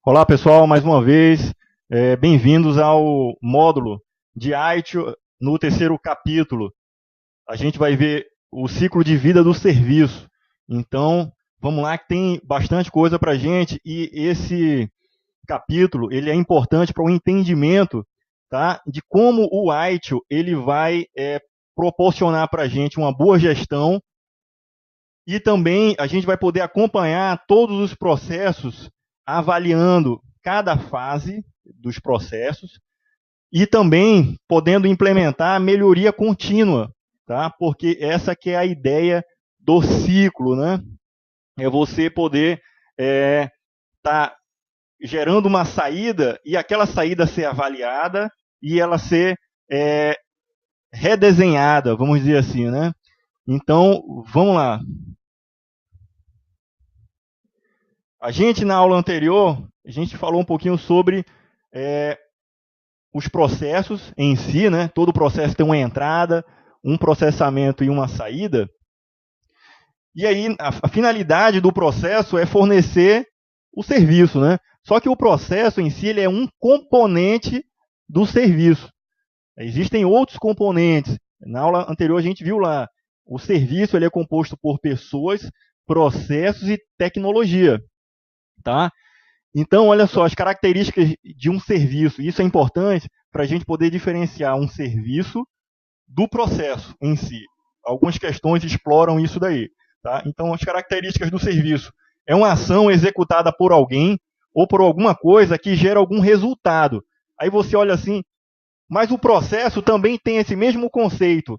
Olá pessoal, mais uma vez, bem-vindos ao módulo de ITIL no terceiro capítulo. A gente vai ver o ciclo de vida do serviço. Então, vamos lá que tem bastante coisa para a gente e esse capítulo ele é importante para o entendimento, tá, de como o ITIL ele vai proporcionar para a gente uma boa gestão e também a gente vai poder acompanhar todos os processos, avaliando cada fase dos processos e também podendo implementar a melhoria contínua, tá? Porque essa que é a ideia do ciclo, né? É você poder tá gerando uma saída e aquela saída ser avaliada e ela ser é, redesenhada, vamos dizer assim, né? Então, vamos lá. A gente, na aula anterior, a gente falou um pouquinho sobre é, os processos em si, né? Todo processo tem uma entrada, um processamento e uma saída. E aí, a finalidade do processo é fornecer o serviço, né? Só que o processo em si ele é um componente do serviço. Existem outros componentes. Na aula anterior a gente viu lá, o serviço ele é composto por pessoas, processos e tecnologia, tá? Então, olha só, as características de um serviço. Isso é importante para a gente poder diferenciar um serviço do processo em si. Algumas questões exploram isso daí. Tá? Então, as características do serviço. É uma ação executada por alguém ou por alguma coisa que gera algum resultado. Aí você olha assim, mas o processo também tem esse mesmo conceito.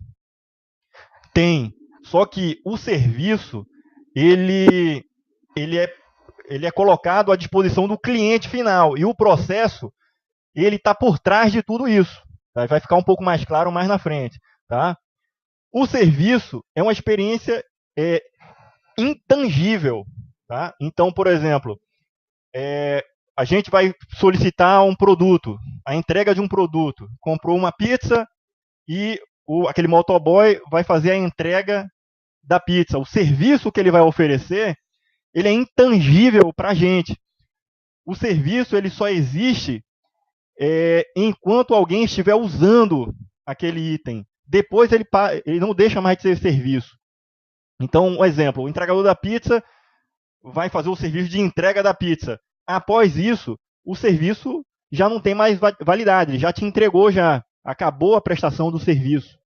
Tem. Só que o serviço, ele, ele é ele é colocado à disposição do cliente final. E o processo, ele está por trás de tudo isso. Tá? Vai ficar um pouco mais claro mais na frente. Tá? O serviço é uma experiência intangível. Tá? Então, por exemplo, a gente vai solicitar um produto, a entrega de um produto. Comprou uma pizza e aquele motoboy vai fazer a entrega da pizza. O serviço que ele vai oferecer, ele é intangível para a gente. O serviço ele só existe enquanto alguém estiver usando aquele item. Depois ele não deixa mais de ser serviço. Então, um exemplo, o entregador da pizza vai fazer o serviço de entrega da pizza. Após isso, o serviço já não tem mais validade, ele já te entregou já, acabou a prestação do serviço,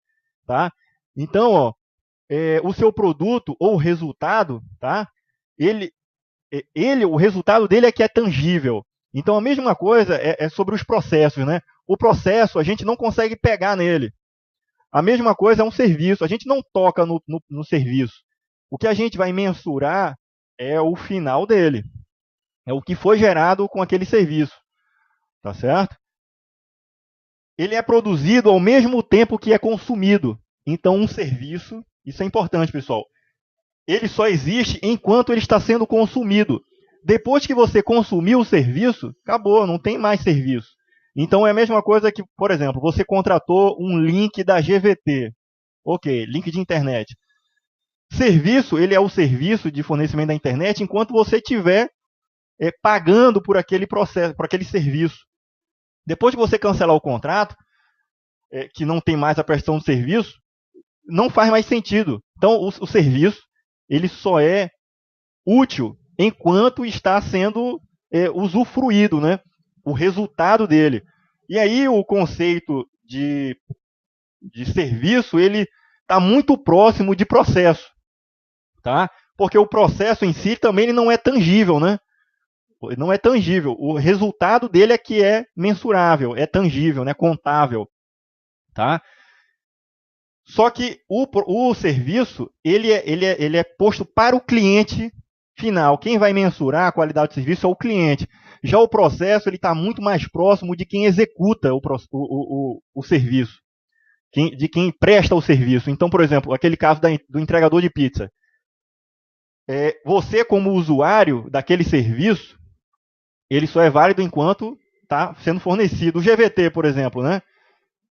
tá? Então, ó, o seu produto ou o resultado, tá? O resultado dele é que é tangível. Então a mesma coisa é sobre os processos, né? O processo a gente não consegue pegar nele. A mesma coisa é um serviço, a gente não toca no serviço. O que a gente vai mensurar é o final dele, é o que foi gerado com aquele serviço, tá certo? Ele é produzido ao mesmo tempo que é consumido. Então um serviço, isso é importante, pessoal, ele só existe enquanto ele está sendo consumido. Depois que você consumiu o serviço, acabou, não tem mais serviço. Então é a mesma coisa que, por exemplo, você contratou um link da GVT. Ok, link de internet. Serviço, ele é o serviço de fornecimento da internet enquanto você estiver pagando por aquele processo, por aquele serviço. Depois que você cancelar o contrato, que não tem mais a prestação do serviço, não faz mais sentido. Então, o serviço, ele só é útil enquanto está sendo usufruído, né? O resultado dele. E aí o conceito de serviço, ele está muito próximo de processo, tá? Porque o processo em si também ele não é tangível, né? Não é tangível. O resultado dele é que é mensurável, é tangível, né? Contável, tá? Só que o serviço ele é posto para o cliente final. Quem vai mensurar a qualidade do serviço é o cliente. Já o processo ele está muito mais próximo de quem executa o serviço, de quem presta o serviço. Então, por exemplo, aquele caso do entregador de pizza. Você, como usuário daquele serviço, ele só é válido enquanto está sendo fornecido. O GVT, por exemplo, né?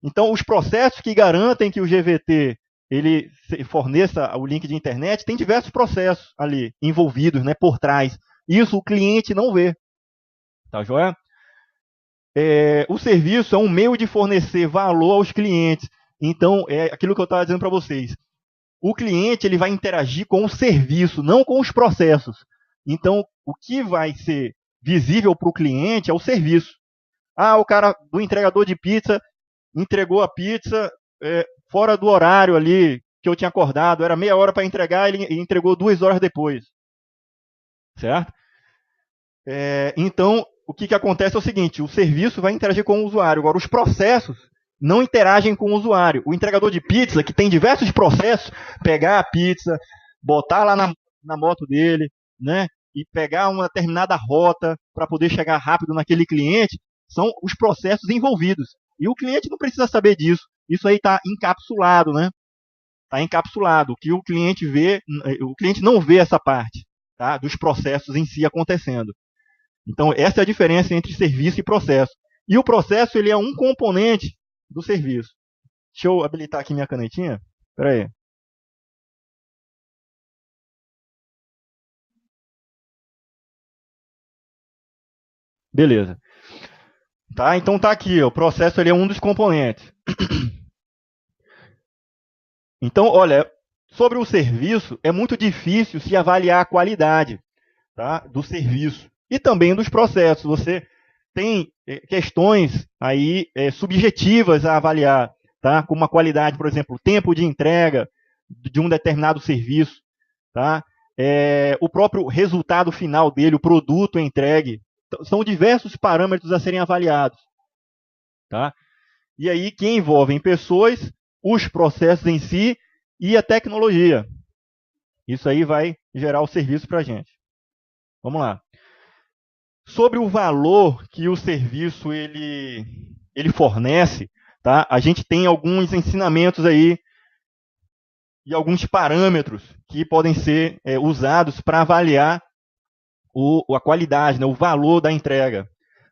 Então, os processos que garantem que o GVT ele forneça o link de internet, tem diversos processos ali envolvidos, né, por trás. Isso o cliente não vê, Tá joia? O serviço é um meio de fornecer valor aos clientes. Então, é aquilo que eu estava dizendo para vocês. O cliente ele vai interagir com o serviço, não com os processos. Então, o que vai ser visível para o cliente é o serviço. Ah, o cara do entregador de pizza entregou a pizza fora do horário ali que eu tinha acordado. Era meia hora para entregar, ele entregou 2 horas depois. Certo? Então, o que acontece é o seguinte, o serviço vai interagir com o usuário. Agora, os processos não interagem com o usuário. O entregador de pizza, que tem diversos processos, pegar a pizza, botar lá na moto dele, né, e pegar uma determinada rota para poder chegar rápido naquele cliente, são os processos envolvidos. E o cliente não precisa saber disso. Isso aí está encapsulado, né? Está encapsulado. O que o cliente vê, o cliente não vê essa parte, tá, dos processos em si acontecendo. Então, essa é a diferença entre serviço e processo. E o processo ele é um componente do serviço. Deixa eu habilitar aqui minha canetinha. Espera aí. Beleza. Tá, então tá aqui. O processo ele é um dos componentes. Então, olha, sobre o serviço, é muito difícil se avaliar a qualidade, tá, do serviço e também dos processos. Você tem questões aí subjetivas a avaliar, tá? Como a qualidade, por exemplo, o tempo de entrega de um determinado serviço, tá? O próprio resultado final dele, o produto entregue. São diversos parâmetros a serem avaliados, tá? E aí que envolvem pessoas, os processos em si e a tecnologia. Isso aí vai gerar o serviço para a gente. Vamos lá. Sobre o valor que o serviço ele fornece, tá? A gente tem alguns ensinamentos aí e alguns parâmetros que podem ser usados para avaliar a qualidade, né? O valor da entrega,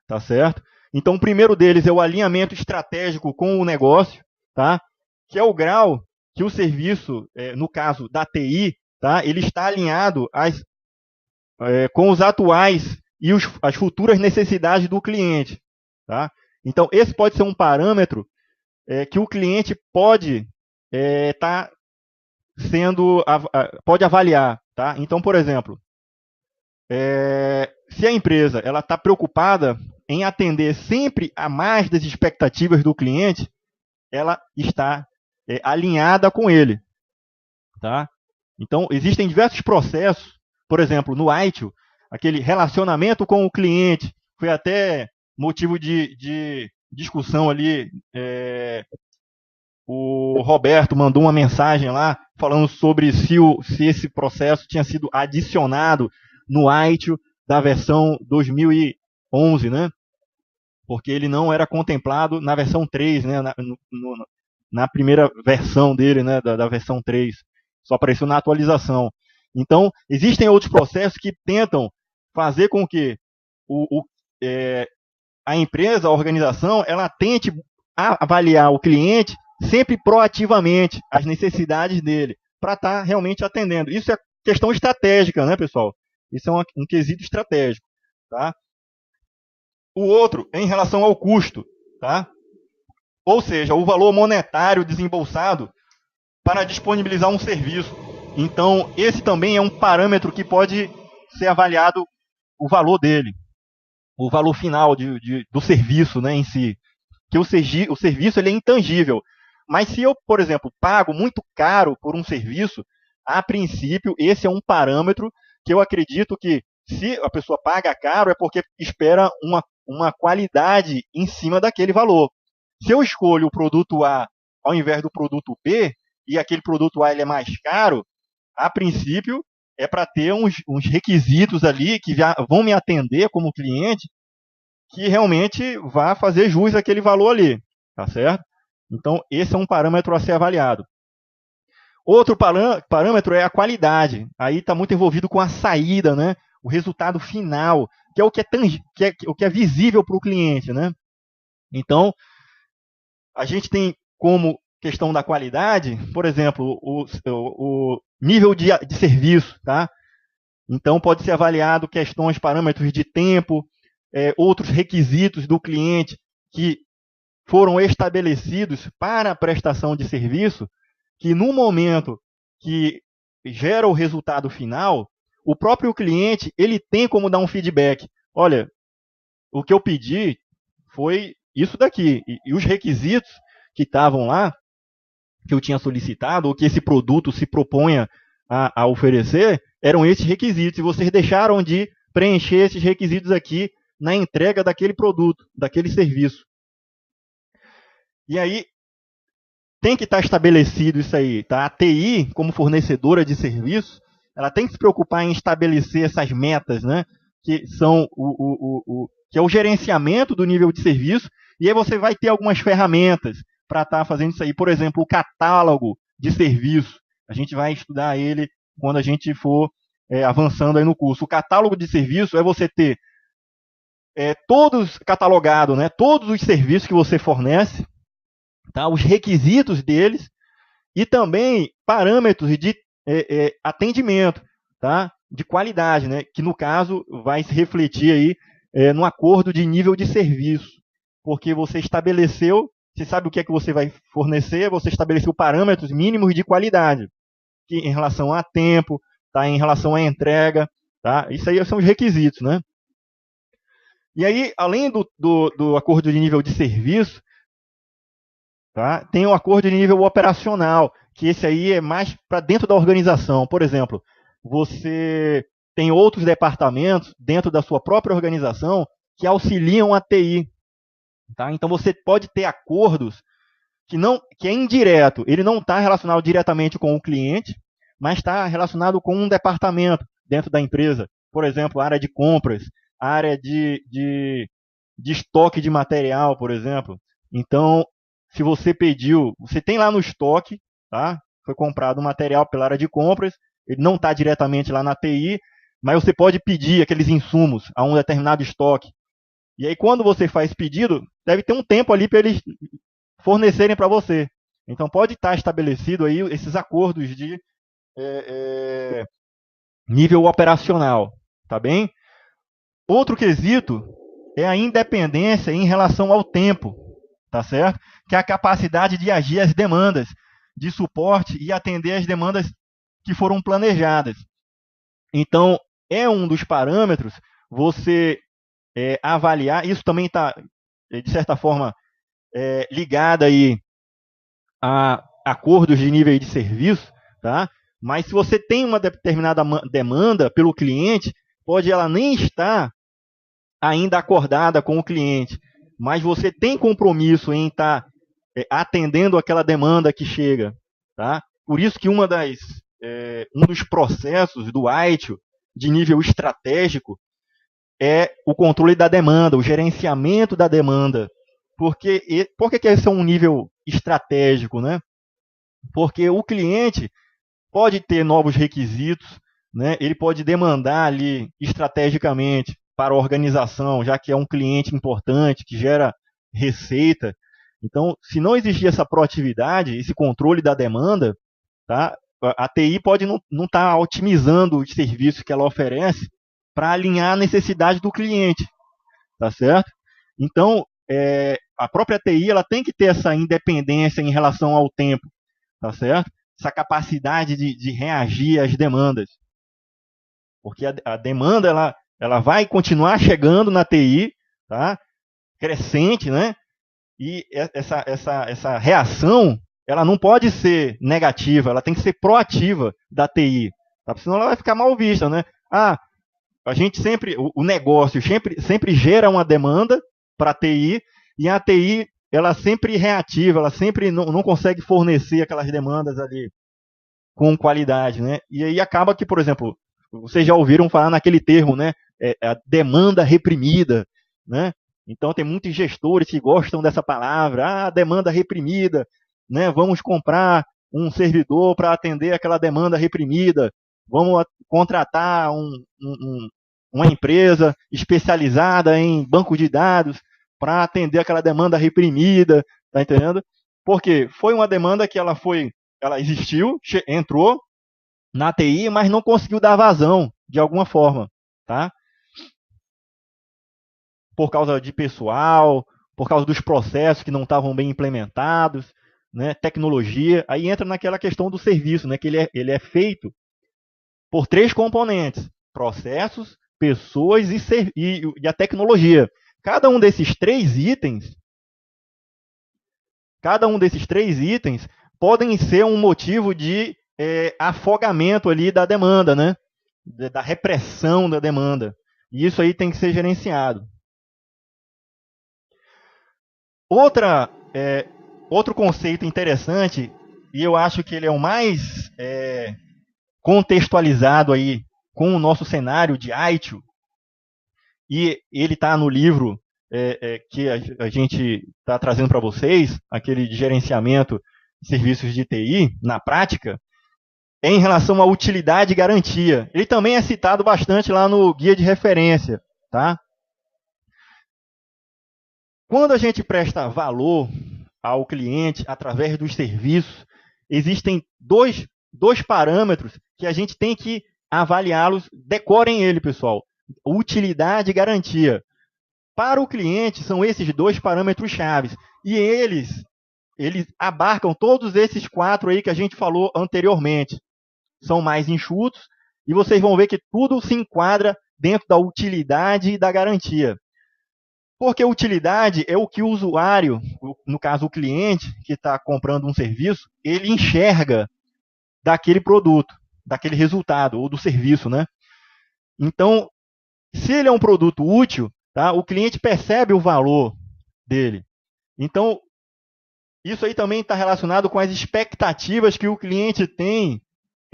tá certo? Então, o primeiro deles é o alinhamento estratégico com o negócio, tá? Que é o grau que o serviço, no caso da TI, tá? Ele está alinhado com os atuais e as futuras necessidades do cliente. Tá? Então, esse pode ser um parâmetro que o cliente pode estar pode avaliar. Tá? Então, por exemplo, se a empresa está preocupada em atender sempre a mais das expectativas do cliente, ela está alinhada com ele. Tá? Então, existem diversos processos, por exemplo, no ITIL, aquele relacionamento com o cliente, foi até motivo de discussão ali. O Roberto mandou uma mensagem lá falando sobre se esse processo tinha sido adicionado no ITIL da versão 2011, né? Porque ele não era contemplado na versão 3, né? Na primeira versão dele, né? Da versão 3. Só apareceu na atualização. Então, existem outros processos que tentam fazer com que a empresa, a organização, ela tente avaliar o cliente sempre proativamente, as necessidades dele, para estar realmente atendendo. Isso é questão estratégica, né, pessoal? Isso é um quesito estratégico. Tá? O outro é em relação ao custo. Tá? Ou seja, o valor monetário desembolsado para disponibilizar um serviço. Então, esse também é um parâmetro que pode ser avaliado o valor dele, o valor final do serviço, né, em si. Que o serviço ele é intangível. Mas se eu, por exemplo, pago muito caro por um serviço, a princípio, esse é um parâmetro que eu acredito que, se a pessoa paga caro, é porque espera uma qualidade em cima daquele valor. Se eu escolho o produto A ao invés do produto B, e aquele produto A ele é mais caro, a princípio é para ter uns requisitos ali que já vão me atender como cliente, que realmente vá fazer jus àquele valor ali, tá certo? Então, esse é um parâmetro a ser avaliado. Outro parâmetro é a qualidade. Aí está muito envolvido com a saída, né? O resultado final, que é o que é visível para o cliente, né? Então, a gente tem como questão da qualidade, por exemplo, o nível de serviço, tá? Então, pode ser avaliado questões, parâmetros de tempo, outros requisitos do cliente que foram estabelecidos para a prestação de serviço, que no momento que gera o resultado final, o próprio cliente ele tem como dar um feedback. Olha, o que eu pedi foi isso daqui. E os requisitos que estavam lá, que eu tinha solicitado, ou que esse produto se proponha a oferecer, eram esses requisitos. E vocês deixaram de preencher esses requisitos aqui na entrega daquele produto, daquele serviço. E aí, tem que estar estabelecido isso aí. Tá? A TI, como fornecedora de serviço, ela tem que se preocupar em estabelecer essas metas, né? Que são que é o gerenciamento do nível de serviço, e aí você vai ter algumas ferramentas para estar fazendo isso aí. Por exemplo, o catálogo de serviço. A gente vai estudar ele quando a gente for avançando aí no curso. O catálogo de serviço é você ter todos catalogados, né? Todos os serviços que você fornece, tá? Os requisitos deles e também parâmetros de atendimento, tá? De qualidade, né? Que no caso vai se refletir aí no acordo de nível de serviço, porque você estabeleceu, você sabe o que é que você vai fornecer, você estabeleceu parâmetros mínimos de qualidade, que em relação a tempo, tá? Em relação à entrega, tá? Isso aí são os requisitos, né? E aí, além do acordo de nível de serviço, tá? Tem o acordo de nível operacional, que esse aí é mais para dentro da organização. Por exemplo, você tem outros departamentos dentro da sua própria organização que auxiliam a TI. Tá? Então você pode ter acordos que é indireto, ele não está relacionado diretamente com o cliente, mas está relacionado com um departamento dentro da empresa. Por exemplo, a área de compras, a área de estoque de material, por exemplo. Então, se você pediu, você tem lá no estoque, tá? Foi comprado um material pela área de compras, ele não está diretamente lá na TI, mas você pode pedir aqueles insumos a um determinado estoque. E aí, quando você faz pedido, deve ter um tempo ali para eles fornecerem para você. Então, pode estar estabelecido aí esses acordos de nível operacional, tá bem? Outro quesito é a independência em relação ao tempo, tá certo? Que é a capacidade de agir às demandas de suporte e atender às demandas que foram planejadas. Então, é um dos parâmetros você avaliar, isso também está, de certa forma, ligado aí a acordos de nível de serviço, tá? Mas se você tem uma determinada demanda pelo cliente, pode ela nem estar ainda acordada com o cliente, mas você tem compromisso em estar atendendo aquela demanda que chega, tá? Por isso que um dos processos do ITIL de nível estratégico é o controle da demanda, o gerenciamento da demanda. Por que esse é um nível estratégico, né? Porque o cliente pode ter novos requisitos, né? Ele pode demandar ali estrategicamente para a organização, já que é um cliente importante, que gera receita. Então, se não existir essa proatividade, esse controle da demanda, tá? A TI pode não estar otimizando os serviços que ela oferece para alinhar a necessidade do cliente, tá certo? Então, a própria TI ela tem que ter essa independência em relação ao tempo, tá certo? Essa capacidade de reagir às demandas. Porque a demanda ela vai continuar chegando na TI, tá? Crescente, né? E essa reação ela não pode ser negativa, ela tem que ser proativa da TI, tá? Senão ela vai ficar mal vista, né? A gente sempre, o negócio sempre gera uma demanda para a TI e a TI ela sempre reativa, ela sempre não consegue fornecer aquelas demandas ali com qualidade, né? E aí acaba que, por exemplo, vocês já ouviram falar naquele termo, né? A demanda reprimida, né? Então tem muitos gestores que gostam dessa palavra, demanda reprimida, né? Vamos comprar um servidor para atender aquela demanda reprimida, vamos contratar uma empresa especializada em banco de dados para atender aquela demanda reprimida, tá entendendo? Porque foi uma demanda que ela existiu, entrou na TI, mas não conseguiu dar vazão de alguma forma, tá? por causa de pessoal, por causa dos processos que não estavam bem implementados, né, tecnologia. Aí entra naquela questão do serviço, né, que ele é feito por 3 componentes: processos, pessoas e a tecnologia. Cada um desses 3 itens, podem ser um motivo de afogamento ali da demanda, né? Da repressão da demanda. E isso aí tem que ser gerenciado. Outro conceito interessante, e eu acho que ele é o mais contextualizado aí com o nosso cenário de ITIL, e ele está no livro que a gente está trazendo para vocês, aquele de gerenciamento de serviços de TI, na prática, é em relação à utilidade e garantia. Ele também é citado bastante lá no guia de referência. Tá? Quando a gente presta valor ao cliente através dos serviços, existem dois parâmetros que a gente tem que avaliá-los. Decorem ele, pessoal. Utilidade e garantia. Para o cliente, são esses 2 parâmetros chaves. E eles abarcam todos esses 4 aí que a gente falou anteriormente. São mais enxutos e vocês vão ver que tudo se enquadra dentro da utilidade e da garantia. Porque utilidade é o que o usuário, no caso o cliente que está comprando um serviço, ele enxerga daquele produto, daquele resultado ou do serviço, né? Então, se ele é um produto útil, tá, o cliente percebe o valor dele. Então, isso aí também está relacionado com as expectativas que o cliente tem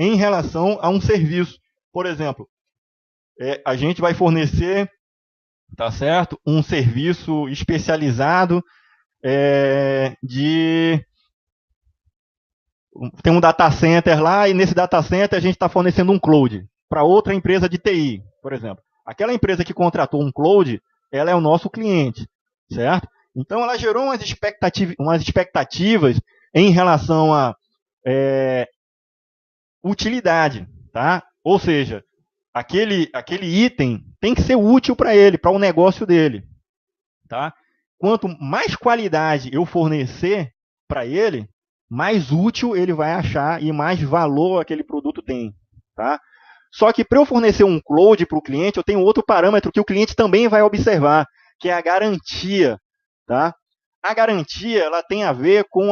em relação a um serviço. Por exemplo, a gente vai fornecer, tá certo, um serviço especializado tem um data center lá, e nesse data center a gente está fornecendo um cloud para outra empresa de TI, por exemplo. Aquela empresa que contratou um cloud, ela é o nosso cliente, certo? Então ela gerou umas expectativas em relação a utilidade, tá? Ou seja, aquele item tem que ser útil para ele, para o negócio dele, tá? Quanto mais qualidade eu fornecer para ele, mais útil ele vai achar e mais valor aquele produto tem, tá? Só que para eu fornecer um cloud para o cliente, eu tenho outro parâmetro que o cliente também vai observar, que é a garantia, tá? A garantia, ela tem a ver com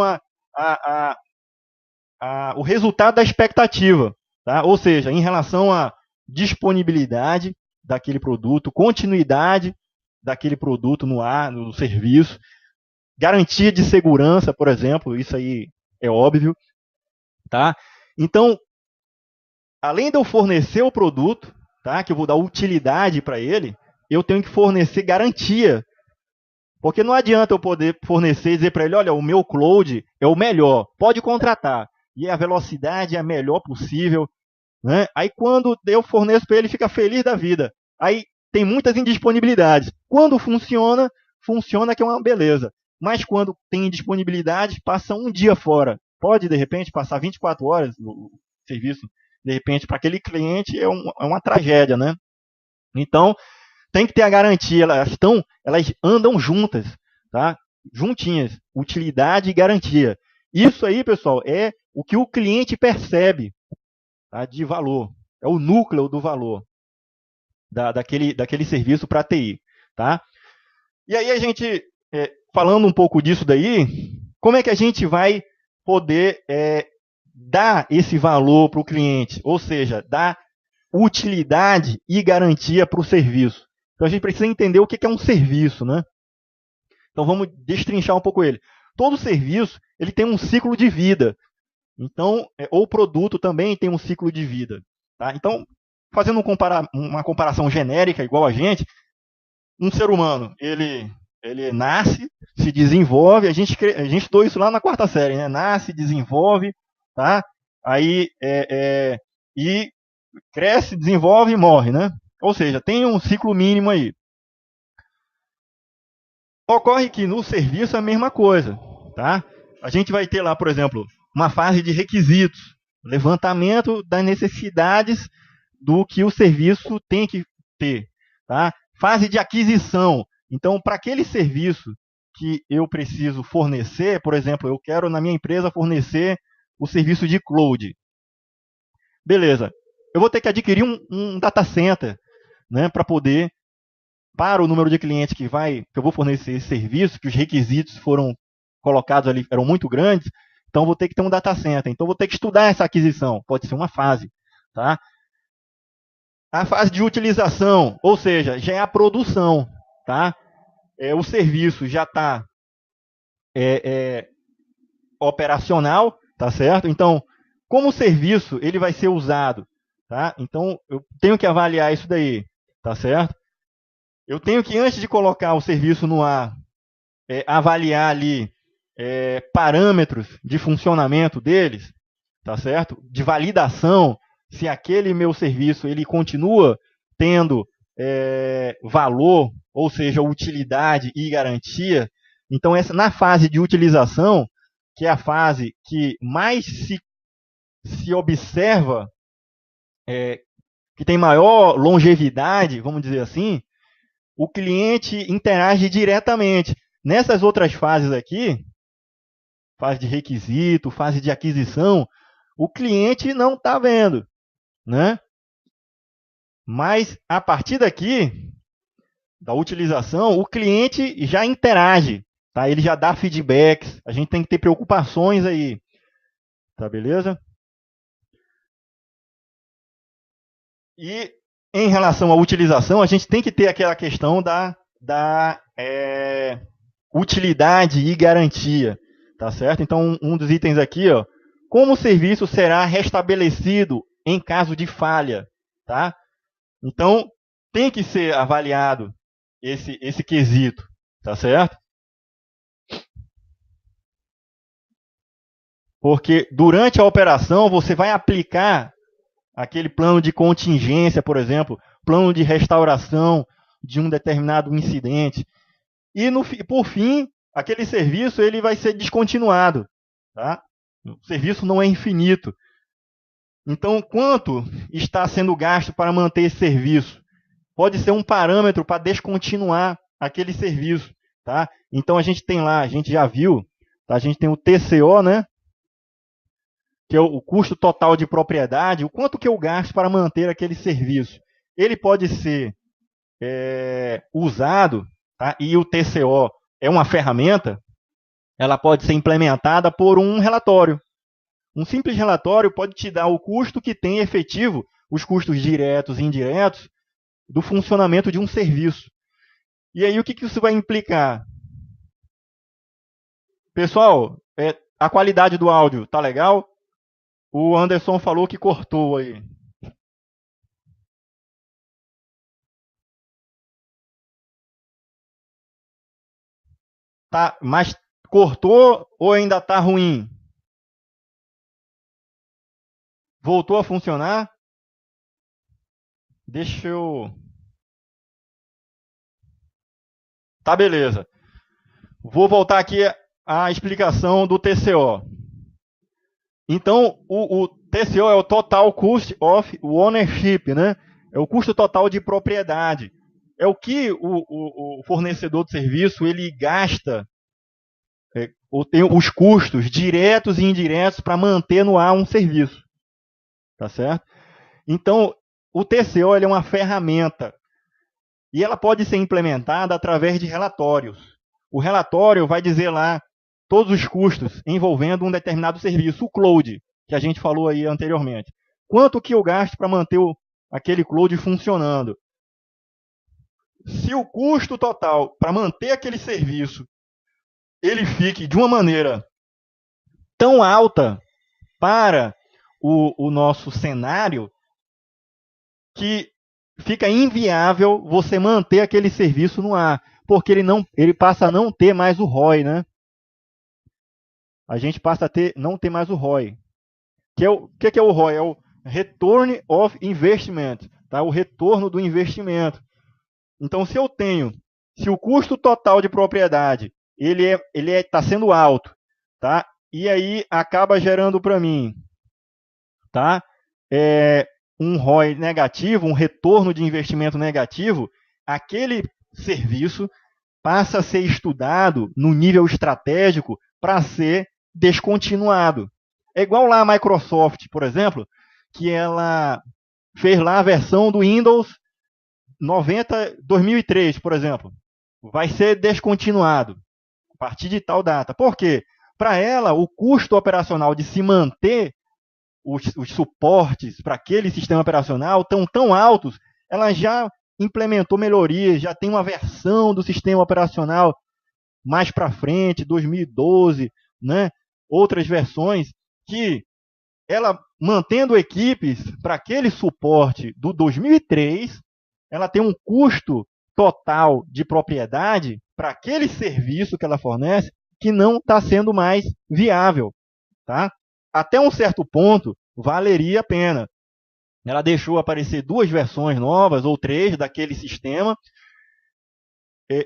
o resultado da expectativa, tá? Ou seja, em relação à disponibilidade daquele produto, continuidade daquele produto no ar, no serviço, garantia de segurança, por exemplo, isso aí é óbvio, tá? Então, além de eu fornecer o produto, tá, que eu vou dar utilidade para ele, eu tenho que fornecer garantia. Porque não adianta eu poder fornecer e dizer para ele, olha, o meu cloud é o melhor, pode contratar. E a velocidade é a melhor possível. Né? Aí quando eu forneço para ele, fica feliz da vida. Aí tem muitas indisponibilidades. Quando funciona que é uma beleza. Mas quando tem indisponibilidade, passa um dia fora. Pode, de repente, passar 24 horas no serviço. De repente, para aquele cliente é uma tragédia, né? Então, tem que ter a garantia. Elas andam juntas, tá? Juntinhas. Utilidade e garantia. Isso aí, pessoal, é o que o cliente percebe, tá, de valor. É o núcleo do valor daquele serviço para a TI. Tá? E aí a gente, falando um pouco disso daí, como é que a gente vai poder dar esse valor para o cliente? Ou seja, dar utilidade e garantia para o serviço. Então a gente precisa entender o que é um serviço, né? Então vamos destrinchar um pouco ele. Todo serviço ele tem um ciclo de vida. Então, ou o produto também tem um ciclo de vida. Tá? Então, fazendo uma comparação genérica, igual a gente, um ser humano, ele nasce, se desenvolve, a gente estudou isso lá na 4ª série, né? Nasce, desenvolve, tá? Aí, e cresce, desenvolve e morre, né? Ou seja, tem um ciclo mínimo aí. Ocorre que no serviço é a mesma coisa, tá? A gente vai ter lá, por exemplo, uma fase de requisitos, levantamento das necessidades do que o serviço tem que ter, tá? Fase de aquisição, Então, para aquele serviço que eu preciso fornecer, por exemplo, eu quero na minha empresa fornecer o serviço de cloud. Beleza, eu vou ter que adquirir um data center, né, para o número de clientes que eu vou fornecer esse serviço, que os requisitos foram colocados ali, eram muito grandes, então vou ter que ter um data center. Então vou ter que estudar essa aquisição, pode ser uma fase. Tá? A fase de utilização, ou seja, já é a produção. Tá? O serviço já está operacional, tá certo? Então, como o serviço ele vai ser usado, tá? Então, eu tenho que avaliar isso daí, tá certo? Eu tenho que, antes de colocar o serviço no ar, avaliar ali parâmetros de funcionamento deles, tá certo? De validação, se aquele meu serviço ele continua tendo valor, ou seja, utilidade e garantia. Então, na fase de utilização, que é a fase que mais se observa, que tem maior longevidade, vamos dizer assim, o cliente interage diretamente. Nessas outras fases aqui, fase de requisito, fase de aquisição, o cliente não está vendo, né? Mas a partir daqui, da utilização, o cliente já interage, tá? Ele já dá feedbacks, a gente tem que ter preocupações aí, tá beleza? E em relação à utilização, a gente tem que ter aquela questão da utilidade e garantia, tá certo? Então, um dos itens aqui, ó, como o serviço será restabelecido em caso de falha, tá? Então, tem que ser avaliado esse quesito, tá certo? Porque durante a operação você vai aplicar aquele plano de contingência, por exemplo, plano de restauração de um determinado incidente. E, por fim, aquele serviço ele vai ser descontinuado. Tá? O serviço não é infinito. Então, quanto está sendo gasto para manter esse serviço? Pode ser um parâmetro para descontinuar aquele serviço. Tá? Então, a gente tem lá, a gente já viu, tá? A gente tem o TCO, né? Que é o custo total de propriedade, o quanto que eu gasto para manter aquele serviço. Ele pode ser usado, tá? E o TCO é uma ferramenta, ela pode ser implementada por um relatório. Um simples relatório pode te dar o custo que tem efetivo, os custos diretos e indiretos, do funcionamento de um serviço. E aí o que isso vai implicar? Pessoal, a qualidade do áudio tá legal? O Anderson falou que cortou aí. Tá, mas cortou ou ainda tá ruim? Voltou a funcionar? Deixa eu... Tá, beleza. Vou voltar aqui à explicação do TCO. Então, o TCO é o Total Cost of Ownership, né? É o custo total de propriedade. É o que o fornecedor de serviço ele gasta, ou tem os custos diretos e indiretos para manter no ar um serviço. Tá certo? Então, o TCO ele é uma ferramenta e ela pode ser implementada através de relatórios. O relatório vai dizer lá todos os custos envolvendo um determinado serviço, o cloud, que a gente falou aí anteriormente. Quanto que eu gasto para manter aquele cloud funcionando? Se o custo total para manter aquele serviço ele fique de uma maneira tão alta para o nosso cenário que fica inviável você manter aquele serviço no ar, porque ele passa a não ter mais o ROI, né? A gente passa a não ter mais o ROI. O que é o ROI? É o Return of Investment, tá? O retorno do investimento. Então, se o custo total de propriedade ele está sendo alto, tá? E aí acaba gerando para mim, tá? Um ROI negativo, um retorno de investimento negativo, aquele serviço passa a ser estudado no nível estratégico para ser descontinuado. É igual lá a Microsoft, por exemplo, que ela fez lá a versão do Windows 2003, por exemplo. Vai ser descontinuado a partir de tal data. Por quê? Para ela, o custo operacional de se manter os suportes para aquele sistema operacional estão tão altos, ela já implementou melhorias, já tem uma versão do sistema operacional mais para frente, 2012, né? Outras versões, que ela, mantendo equipes para aquele suporte do 2003, ela tem um custo total de propriedade para aquele serviço que ela fornece que não está sendo mais viável. Tá? Até um certo ponto, valeria a pena. Ela deixou aparecer 2 versões novas ou 3 daquele sistema,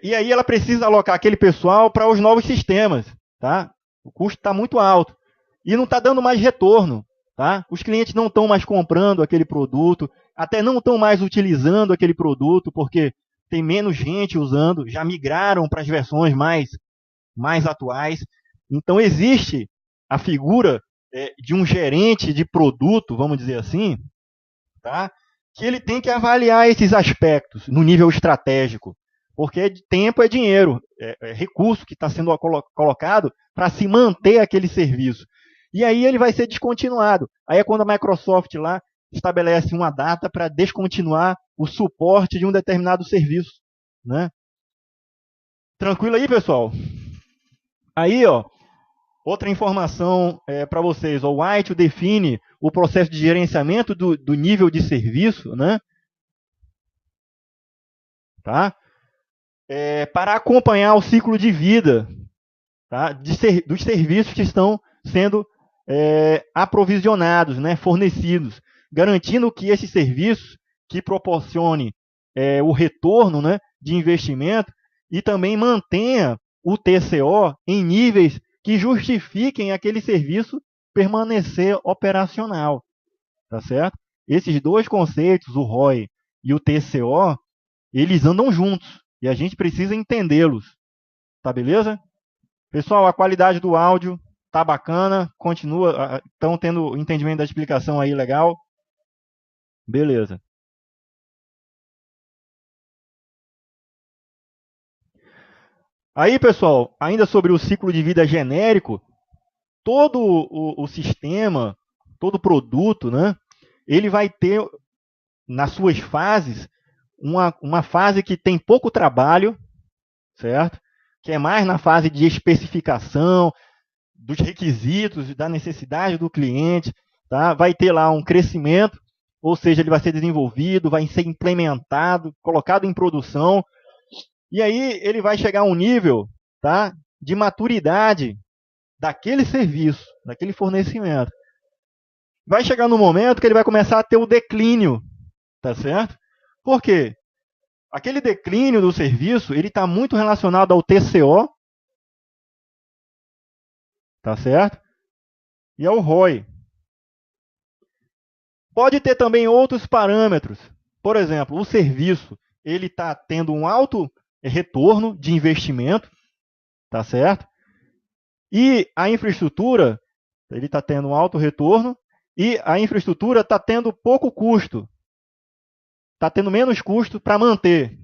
e aí ela precisa alocar aquele pessoal para os novos sistemas. Tá? O custo está muito alto e não está dando mais retorno. Tá? Os clientes não estão mais comprando aquele produto, até não estão mais utilizando aquele produto, porque tem menos gente usando, já migraram para as versões mais atuais. Então, existe a figura de um gerente de produto, vamos dizer assim, tá? Que ele tem que avaliar esses aspectos no nível estratégico, porque tempo é dinheiro, é recurso que está sendo colocado para se manter aquele serviço. E aí ele vai ser descontinuado. Aí é quando a Microsoft lá estabelece uma data para descontinuar o suporte de um determinado serviço. Né? Tranquilo aí, pessoal? Aí, ó, outra informação para vocês. O White define o processo de gerenciamento do nível de serviço, né? Tá? Para acompanhar o ciclo de vida, tá? Dos serviços que estão sendo aprovisionados, né? Fornecidos, garantindo que esses serviços que proporcione o retorno, né, de investimento e também mantenha o TCO em níveis que justifiquem aquele serviço permanecer operacional. Tá certo? Esses 2 conceitos, o ROI e o TCO, eles andam juntos e a gente precisa entendê-los. Tá beleza? Pessoal, a qualidade do áudio tá bacana, continua, estão tendo entendimento da explicação aí legal? Beleza. Aí, pessoal, ainda sobre o ciclo de vida genérico, todo o sistema, todo produto, né, ele vai ter, nas suas fases, uma fase que tem pouco trabalho, certo? Que é mais na fase de especificação, dos requisitos, da necessidade do cliente. Tá? Vai ter lá um crescimento, ou seja, ele vai ser desenvolvido, vai ser implementado, colocado em produção, e aí ele vai chegar a um nível, tá, de maturidade daquele serviço, daquele fornecimento. Vai chegar no momento que ele vai começar a ter o declínio, tá certo? Por quê? Aquele declínio do serviço, ele está muito relacionado ao TCO, tá certo? E ao ROI. Pode ter também outros parâmetros. Por exemplo, o serviço, ele está tendo um alto retorno de investimento, tá certo? E a infraestrutura, ele está tendo um alto retorno, e a infraestrutura está tendo pouco custo. Está tendo menos custo para manter.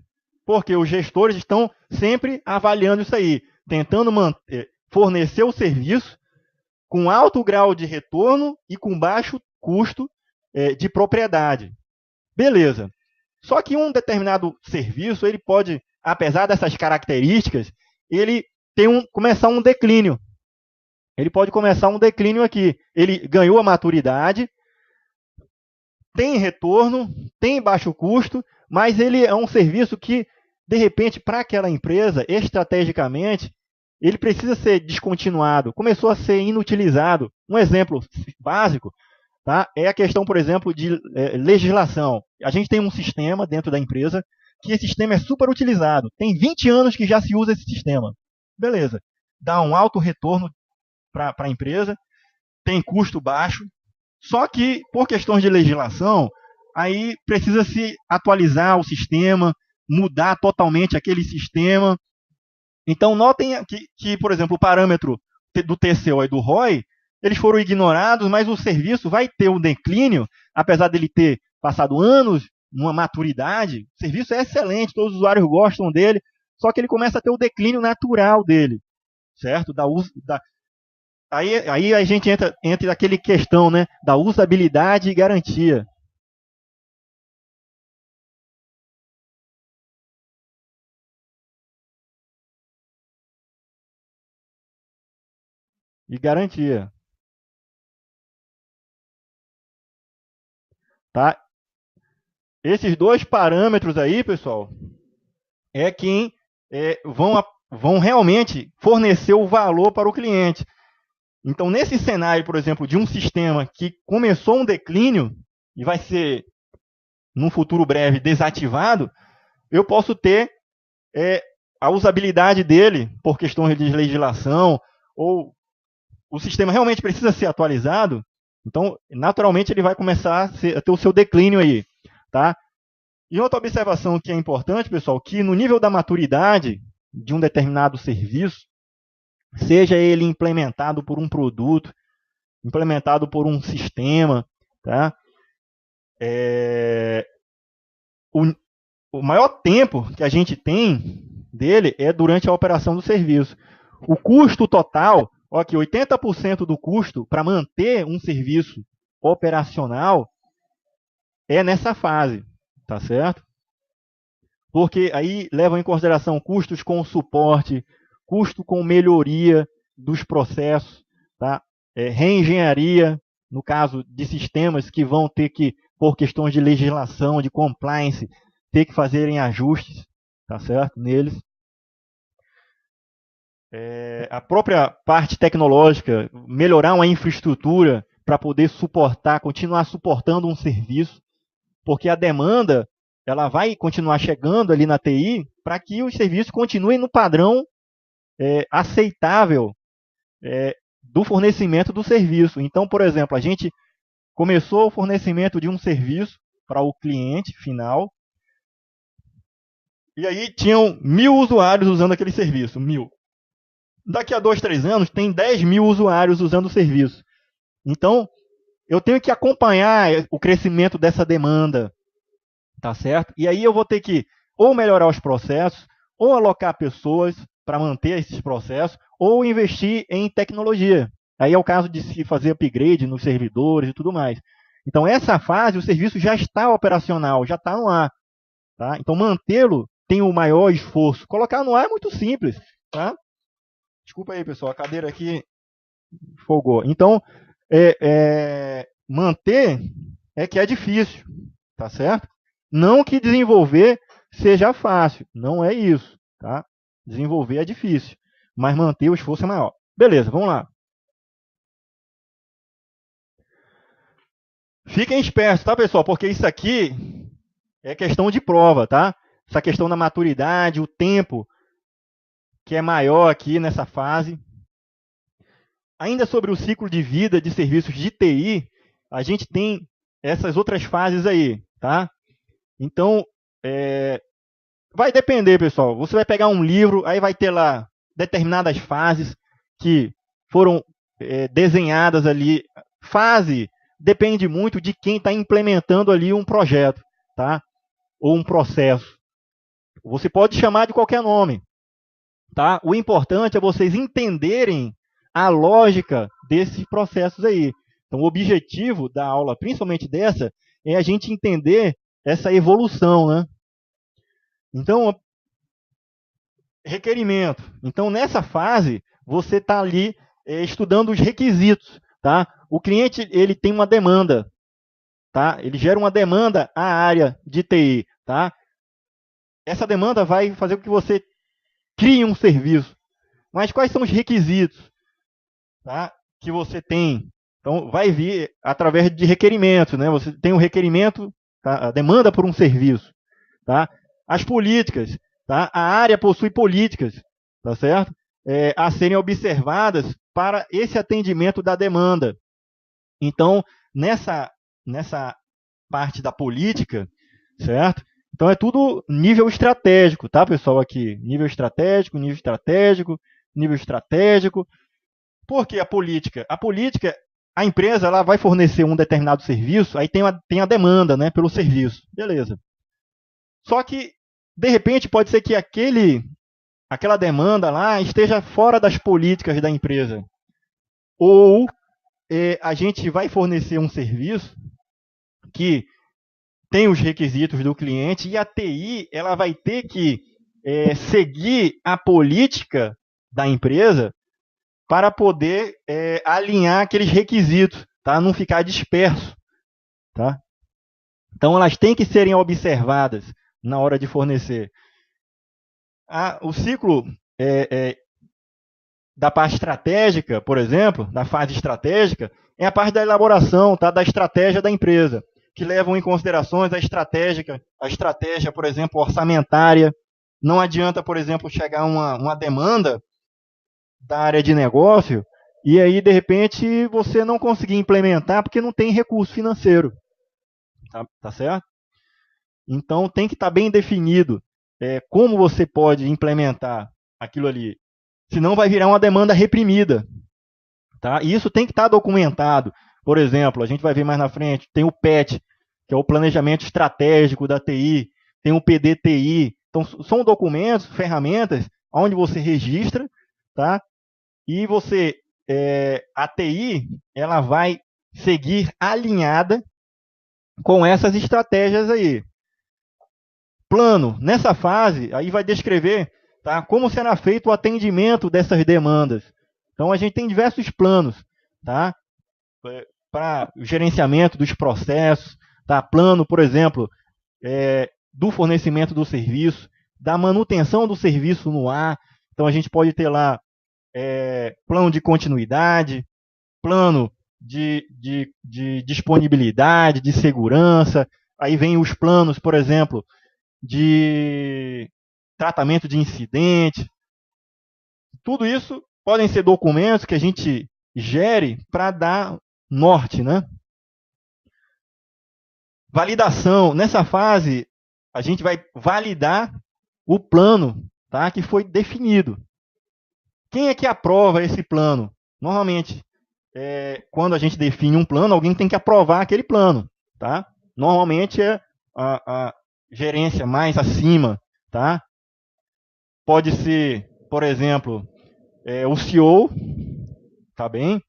Porque os gestores estão sempre avaliando isso aí, tentando fornecer o serviço com alto grau de retorno e com baixo custo de propriedade. Beleza. Só que um determinado serviço, ele pode, apesar dessas características, ele começar um declínio. Ele pode começar um declínio aqui. Ele ganhou a maturidade, tem retorno, tem baixo custo, mas ele é um serviço que, de repente, para aquela empresa, estrategicamente, ele precisa ser descontinuado, começou a ser inutilizado. Um exemplo básico, tá, é a questão, por exemplo, de legislação. A gente tem um sistema dentro da empresa que esse sistema é super utilizado. Tem 20 anos que já se usa esse sistema. Beleza. Dá um alto retorno para a empresa, tem custo baixo, só que, por questões de legislação, aí precisa se atualizar o sistema, mudar totalmente aquele sistema, Então, notem que, por exemplo, o parâmetro do TCO e do ROI, eles foram ignorados, mas o serviço vai ter um declínio, apesar dele ter passado anos numa maturidade. O serviço é excelente, todos os usuários gostam dele, só que ele começa a ter o declínio natural dele, certo? Aí a gente entra naquele questão, né, da usabilidade e garantia. E garantia. Tá? Esses dois parâmetros aí, pessoal, é quem vão realmente fornecer o valor para o cliente. Então, nesse cenário, por exemplo, de um sistema que começou um declínio e vai ser, num futuro breve, desativado, eu posso ter a usabilidade dele por questões de legislação, ou o sistema realmente precisa ser atualizado, então, naturalmente, ele vai começar a ter o seu declínio aí. Tá? E outra observação que é importante, pessoal, que no nível da maturidade de um determinado serviço, seja ele implementado por um produto, implementado por um sistema, tá? O maior tempo que a gente tem dele é durante a operação do serviço. O custo total, aqui, 80% do custo para manter um serviço operacional é nessa fase, tá certo? Porque aí levam em consideração custos com suporte, custo com melhoria dos processos, tá? Reengenharia, no caso de sistemas que vão ter que, por questões de legislação, de compliance, ter que fazerem ajustes, tá certo? Neles. A própria parte tecnológica, melhorar uma infraestrutura para poder suportar, continuar suportando um serviço, porque a demanda ela vai continuar chegando ali na TI para que os serviços continuem no padrão aceitável do fornecimento do serviço. Então, por exemplo, a gente começou o fornecimento de um serviço para o cliente final, e aí tinham 1.000 usuários usando aquele serviço, 1.000. Daqui a 2, 3 anos, tem 10.000 usuários usando o serviço. Então, eu tenho que acompanhar o crescimento dessa demanda, tá certo? E aí eu vou ter que ou melhorar os processos, ou alocar pessoas para manter esses processos, ou investir em tecnologia. Aí é o caso de se fazer upgrade nos servidores e tudo mais. Então, essa fase, o serviço já está operacional, já está no ar. Tá? Então, mantê-lo tem o maior esforço. Colocar no ar é muito simples. Tá? Desculpa aí, pessoal, a cadeira aqui folgou. Então, manter é que é difícil, tá certo? Não que desenvolver seja fácil, não é isso, tá? Desenvolver é difícil, mas manter o esforço é maior. Beleza, vamos lá. Fiquem espertos, tá, pessoal? Porque isso aqui é questão de prova, tá? Essa questão da maturidade, o tempo que é maior aqui nessa fase. Ainda sobre o ciclo de vida de serviços de TI, a gente tem essas outras fases aí, tá? Então, vai depender, pessoal. Você vai pegar um livro, aí vai ter lá determinadas fases que foram desenhadas ali. Fase depende muito de quem está implementando ali um projeto, tá? Ou um processo. Você pode chamar de qualquer nome, tá? O importante é vocês entenderem a lógica desses processos aí. Então, o objetivo da aula, principalmente dessa, é a gente entender essa evolução, né? Então, requerimento. Então, nessa fase, você está ali estudando os requisitos, tá? O cliente ele tem uma demanda, tá? Ele gera uma demanda à área de TI, tá? Essa demanda vai fazer com que você crie um serviço. Mas quais são os requisitos, tá, que você tem? Então, vai vir através de requerimentos, né? Você tem um requerimento, tá? A demanda por um serviço, tá? As políticas, tá? A área possui políticas, tá certo? A serem observadas para esse atendimento da demanda. Então, nessa parte da política, certo? Então é tudo nível estratégico, tá, pessoal? Aqui, nível estratégico, nível estratégico, nível estratégico. Por que a política? A política, a empresa ela vai fornecer um determinado serviço, aí tem a demanda, né, pelo serviço. Beleza. Só que, de repente, pode ser que aquela demanda lá esteja fora das políticas da empresa. Ou a gente vai fornecer um serviço que tem os requisitos do cliente e a TI ela vai ter que seguir a política da empresa para poder alinhar aqueles requisitos, tá? Não ficar disperso. Tá? Então, elas têm que serem observadas na hora de fornecer. O ciclo da parte estratégica, por exemplo, da fase estratégica, é a parte da elaboração, tá? Da estratégia da empresa, que levam em considerações a estratégia, por exemplo, orçamentária. Não adianta, por exemplo, chegar uma demanda da área de negócio e aí, de repente, você não conseguir implementar porque não tem recurso financeiro. Tá certo? Então, tem que estar bem definido como você pode implementar aquilo ali. Senão vai virar uma demanda reprimida. Tá? E isso tem que estar documentado. Por exemplo, a gente vai ver mais na frente, tem o PET, que é o Planejamento Estratégico da TI, tem o PDTI. Então, são documentos, ferramentas, onde você registra, tá? E a TI, ela vai seguir alinhada com essas estratégias aí. Plano, nessa fase, aí vai descrever, tá, como será feito o atendimento dessas demandas. Então, a gente tem diversos planos, tá, para o gerenciamento dos processos, tá, plano, por exemplo, do fornecimento do serviço, da manutenção do serviço no ar. Então, a gente pode ter lá plano de continuidade, plano de disponibilidade, de segurança. Aí vem os planos, por exemplo, de tratamento de incidente. Tudo isso podem ser documentos que a gente gere para dar norte, né? Validação. Nessa fase, a gente vai validar o plano, tá, que foi definido. Quem é que aprova esse plano? Normalmente, quando a gente define um plano, alguém tem que aprovar aquele plano. Tá? Normalmente é a gerência mais acima. Tá? Pode ser, por exemplo, o CEO, tá bem?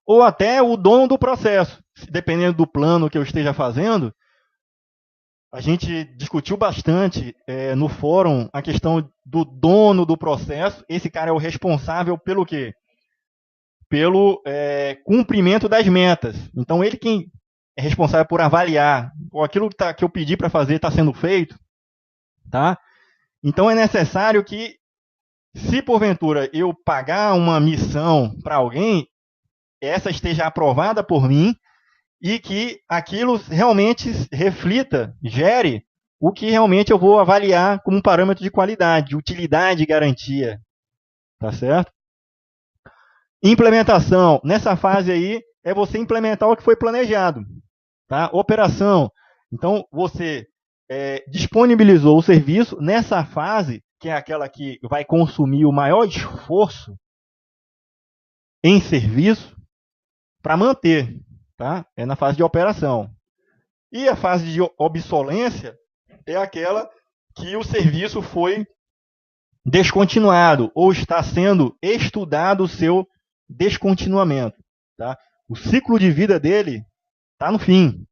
Ou até o dono do processo. Dependendo do plano que eu esteja fazendo, a gente discutiu bastante no fórum a questão do dono do processo. Esse cara é o responsável pelo quê? Pelo cumprimento das metas. Então, ele quem é responsável por avaliar aquilo que eu pedi para fazer está sendo feito. Tá? Então, é necessário que, se porventura eu pagar uma missão para alguém, essa esteja aprovada por mim e que aquilo realmente reflita, gere o que realmente eu vou avaliar como um parâmetro de qualidade, de utilidade e garantia. Tá certo? Implementação. Nessa fase aí, é você implementar o que foi planejado. Tá? Operação. Então, você disponibilizou o serviço. Nessa fase, que é aquela que vai consumir o maior esforço em serviço para manter. Tá? É na fase de operação. E a fase de obsolência é aquela que o serviço foi descontinuado ou está sendo estudado o seu descontinuamento. Tá? O ciclo de vida dele está no fim.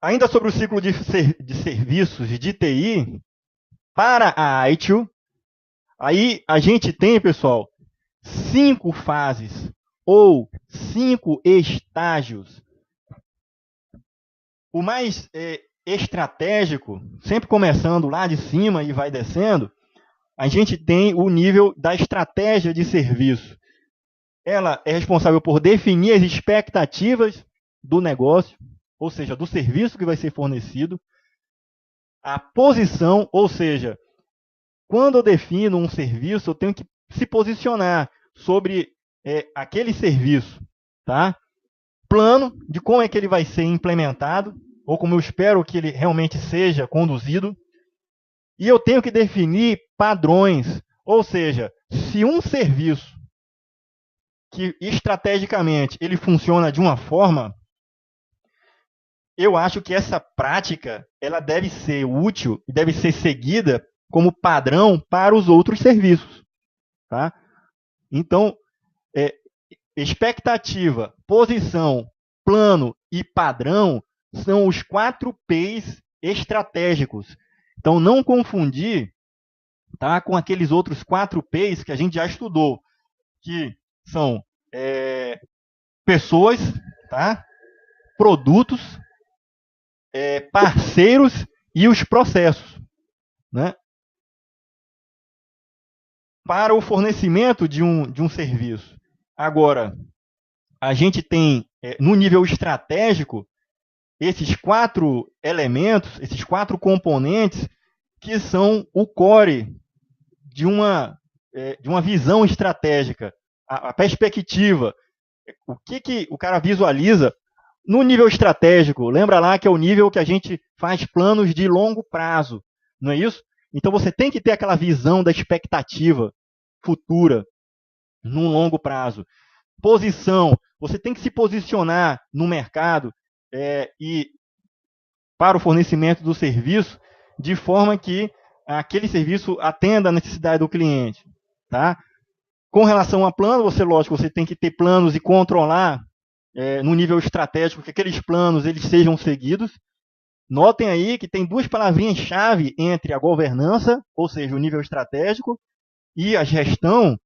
Ainda sobre o ciclo de serviços de TI, para a ITIL, aí a gente tem, pessoal, 5 fases ou 5 estágios. O mais estratégico, sempre começando lá de cima e vai descendo, a gente tem o nível da estratégia de serviço. Ela é responsável por definir as expectativas do negócio, ou seja, do serviço que vai ser fornecido. A posição, ou seja, quando eu defino um serviço, eu tenho que se posicionar sobre aquele serviço. tá? Plano de como é que ele vai ser implementado, ou como eu espero que ele realmente seja conduzido. E eu tenho que definir padrões, ou seja, se um serviço que estrategicamente ele funciona de uma forma, eu acho que essa prática ela deve ser útil e deve ser seguida como padrão para os outros serviços, tá? Então, expectativa, posição, plano e padrão são os 4 P's estratégicos. Então, não confundir, tá, com aqueles outros 4 P's que a gente já estudou, que são pessoas, tá, produtos, parceiros e os processos, né? Para o fornecimento de um serviço. Agora, a gente tem, no nível estratégico, esses 4 elementos, esses 4 componentes, que são o core de uma visão estratégica, a perspectiva. O que o cara visualiza no nível estratégico? Lembra lá que é o nível que a gente faz planos de longo prazo, não é isso? Então você tem que ter aquela visão da expectativa futura, num longo prazo. Posição, você tem que se posicionar no mercado e para o fornecimento do serviço de forma que aquele serviço atenda a necessidade do cliente, tá? Com relação a plano, lógico, você tem que ter planos e controlar no nível estratégico que aqueles planos eles sejam seguidos. Notem aí que tem 2 palavrinhas-chave entre a governança, ou seja, o nível estratégico, e a gestão,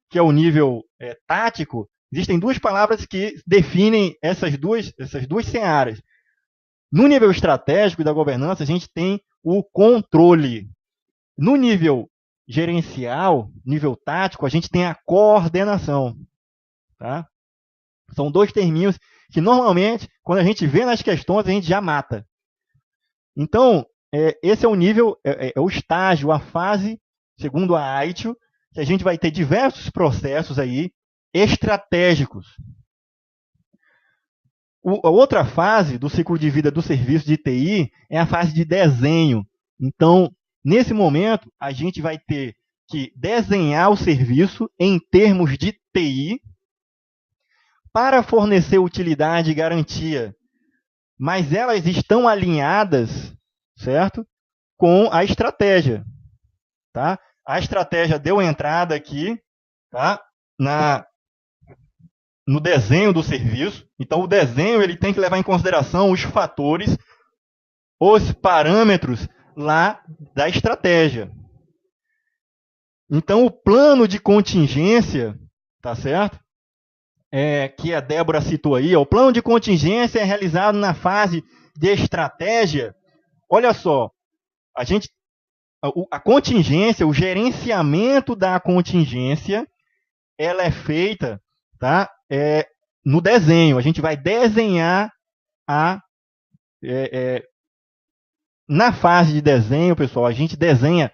que é o nível tático. Existem 2 palavras que definem essas duas searas. No nível estratégico da governança, a gente tem o controle. No nível gerencial, nível tático, a gente tem a coordenação. Tá? São 2 terminhos que, normalmente, quando a gente vê nas questões, a gente já mata. Então, esse é o nível, é o estágio, a fase, segundo a AITIO, que a gente vai ter diversos processos aí estratégicos. A outra fase do ciclo de vida do serviço de TI é a fase de desenho. Então, nesse momento, a gente vai ter que desenhar o serviço em termos de TI para fornecer utilidade e garantia. Mas elas estão alinhadas, certo? Com a estratégia. Tá? A estratégia deu entrada aqui, tá? No desenho do serviço. Então, o desenho ele tem que levar em consideração os fatores, os parâmetros lá da estratégia. Então, o plano de contingência, tá certo? Que a Débora citou aí, o plano de contingência é realizado na fase de estratégia. Olha só, a contingência, o gerenciamento da contingência, ela é feita, tá? No desenho. A gente vai desenhar na fase de desenho, pessoal, a gente desenha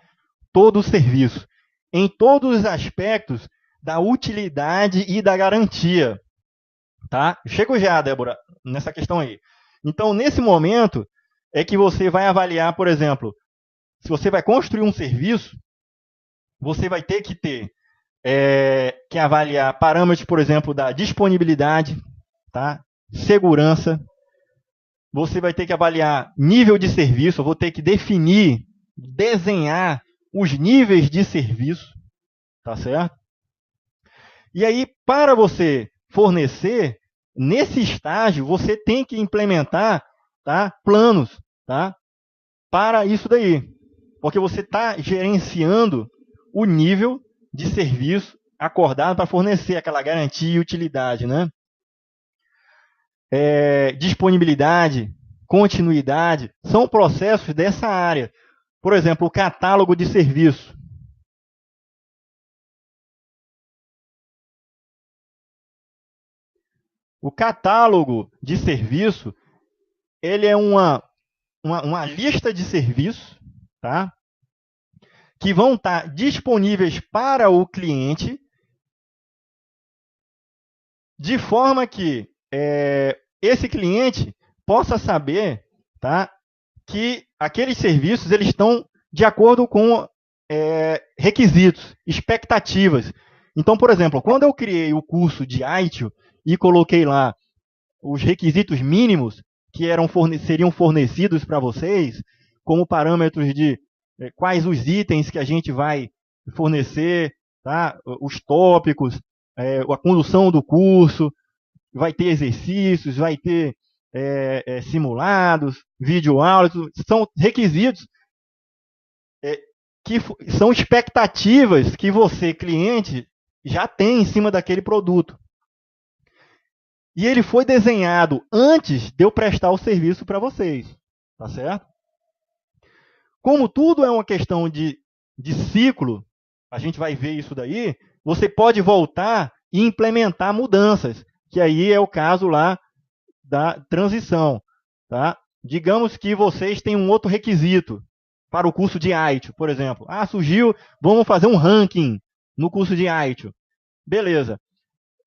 todo o serviço, em todos os aspectos da utilidade e da garantia. Tá? Chego já, Débora, nessa questão aí. Então, nesse momento, é que você vai avaliar, por exemplo, se você vai construir um serviço, você vai ter que ter que avaliar parâmetros, por exemplo, da disponibilidade, tá? Segurança. Você vai ter que avaliar nível de serviço, eu vou ter que definir, desenhar os níveis de serviço, tá certo? E aí, para você fornecer, nesse estágio, você tem que implementar, tá, planos, tá, para isso daí. Porque você está gerenciando o nível de serviço acordado para fornecer aquela garantia e utilidade, né? Disponibilidade, continuidade, são processos dessa área. Por exemplo, o catálogo de serviço. O catálogo de serviço, ele é uma lista de serviços, tá? Que vão estar disponíveis para o cliente de forma que esse cliente possa saber, tá, que aqueles serviços eles estão de acordo com requisitos, expectativas. Então, por exemplo, quando eu criei o curso de ITIL e coloquei lá os requisitos mínimos que seriam fornecidos para vocês, como parâmetros de quais os itens que a gente vai fornecer, tá? Os tópicos, a condução do curso, vai ter exercícios, vai ter simulados, videoaulas, são requisitos que são expectativas que você, cliente, já tem em cima daquele produto. E ele foi desenhado antes de eu prestar o serviço para vocês, tá certo? Como tudo é uma questão de ciclo, a gente vai ver isso daí, você pode voltar e implementar mudanças, que aí é o caso lá da transição, tá? Digamos que vocês têm um outro requisito para o curso de ITIL, por exemplo. Surgiu, vamos fazer um ranking no curso de ITIL. Beleza.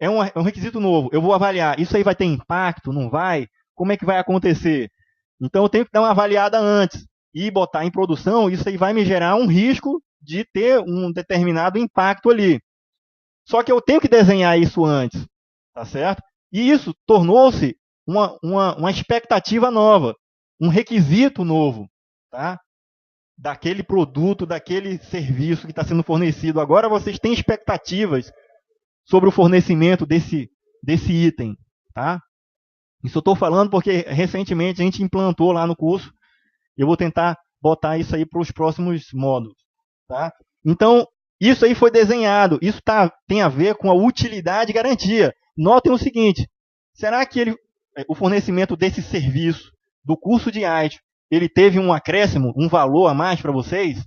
É um requisito novo. Eu vou avaliar. Isso aí vai ter impacto? Não vai? Como é que vai acontecer? Então, eu tenho que dar uma avaliada antes e botar em produção. Isso aí vai me gerar um risco de ter um determinado impacto ali. Só que eu tenho que desenhar isso antes, tá certo? E isso tornou-se uma expectativa nova, um requisito novo, tá? Daquele produto, daquele serviço que está sendo fornecido. Agora vocês têm expectativas sobre o fornecimento desse item, tá? Isso eu estou falando porque recentemente a gente implantou lá no curso. Eu vou tentar botar isso aí para os próximos módulos, tá? Então, isso aí foi desenhado. Isso tem a ver com a utilidade e garantia. Notem o seguinte, será que o fornecimento desse serviço, do curso de ITIL, ele teve um acréscimo, um valor a mais para vocês?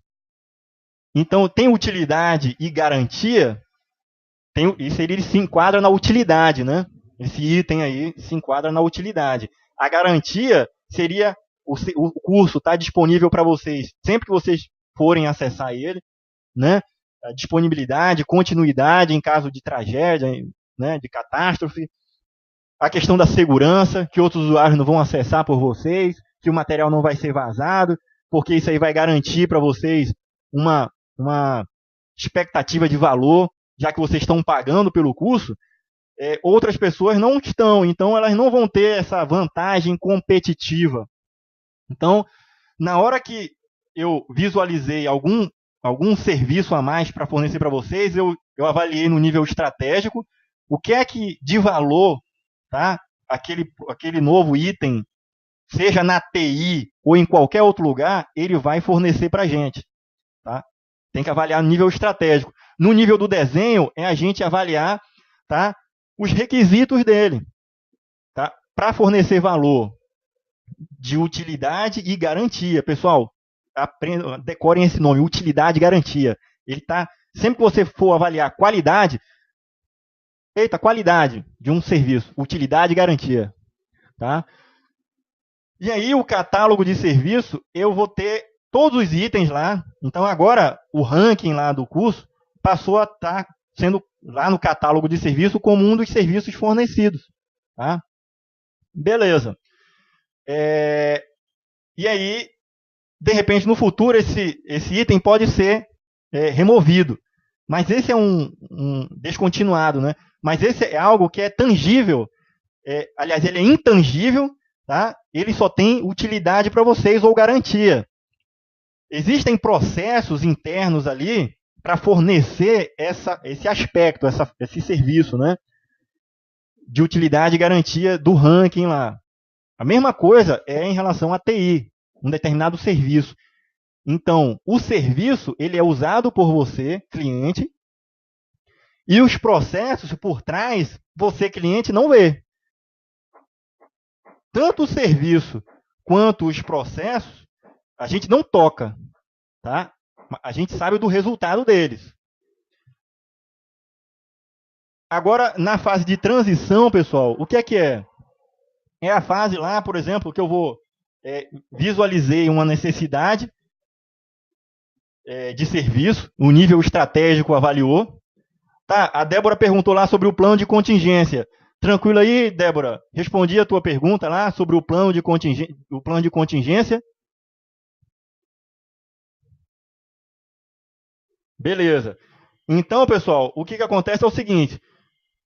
Então, tem utilidade e garantia? Isso ele se enquadra na utilidade, né? Esse item aí se enquadra na utilidade. A garantia seria o curso está disponível para vocês sempre que vocês forem acessar ele, né? A disponibilidade, continuidade em caso de tragédia, né? De catástrofe. A questão da segurança, que outros usuários não vão acessar por vocês, que o material não vai ser vazado, porque isso aí vai garantir para vocês uma expectativa de valor, já que vocês estão pagando pelo curso, outras pessoas não estão, então elas não vão ter essa vantagem competitiva. Então, na hora que eu visualizei algum serviço a mais para fornecer para vocês, eu avaliei no nível estratégico o que é que de valor, tá? Aquele novo item, seja na TI ou em qualquer outro lugar, ele vai fornecer para a gente, tá? Tem que avaliar no nível estratégico. No nível do desenho, é a gente avaliar, tá, os requisitos dele, tá, para fornecer valor de utilidade e garantia. Pessoal, decorem esse nome, utilidade e garantia. Ele tá, sempre que você for avaliar qualidade de um serviço, utilidade e garantia. Tá? E aí, o catálogo de serviço, eu vou ter todos os itens lá. Então, agora, o ranking lá do curso passou a estar sendo lá no catálogo de serviço como um dos serviços fornecidos. Tá? Beleza. E aí, de repente, no futuro, esse item pode ser removido. Mas esse é um descontinuado, né? Mas esse é algo que é tangível. Aliás, ele é intangível, tá? Ele só tem utilidade para vocês ou garantia. Existem processos internos ali para fornecer esse aspecto, esse serviço, né? De utilidade e garantia do ranking lá. A mesma coisa é em relação à TI, um determinado serviço. Então, o serviço ele é usado por você, cliente, e os processos por trás, você, cliente, não vê. Tanto o serviço quanto os processos, a gente não toca, tá? A gente sabe do resultado deles. Agora, na fase de transição, pessoal, o que é? É a fase lá, por exemplo, que eu visualizei uma necessidade de serviço, o nível estratégico avaliou. Tá, a Débora perguntou lá sobre o plano de contingência. Tranquilo aí, Débora? Respondi a tua pergunta lá sobre o plano de contingência. Beleza. Então, pessoal, o que acontece é o seguinte.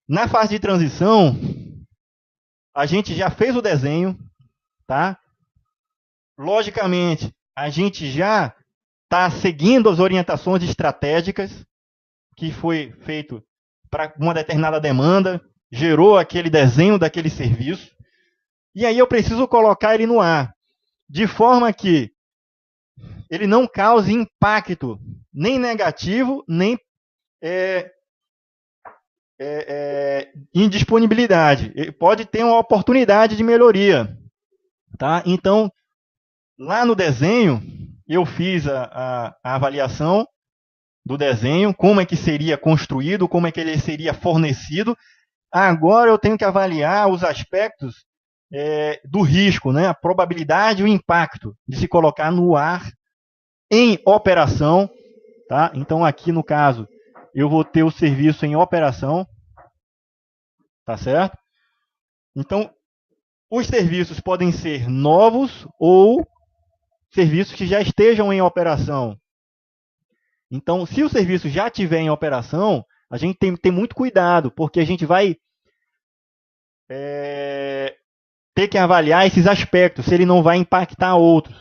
Na fase de transição, a gente já fez o desenho, tá? Logicamente, a gente já está seguindo as orientações estratégicas que foi feito para uma determinada demanda, gerou aquele desenho daquele serviço, e aí eu preciso colocar ele no ar, de forma que ele não cause impacto nem negativo, nem indisponibilidade. Ele pode ter uma oportunidade de melhoria. Tá? Então, lá no desenho, eu fiz a avaliação do desenho, como é que seria construído, como é que ele seria fornecido. Agora eu tenho que avaliar os aspectos do risco, né? A probabilidade e o impacto de se colocar no ar em operação. Tá? Então, aqui no caso, eu vou ter o serviço em operação. Tá certo? Então, os serviços podem ser novos ou serviços que já estejam em operação. Então, se o serviço já estiver em operação, a gente tem que ter muito cuidado, porque a gente vai ter que avaliar esses aspectos, se ele não vai impactar outros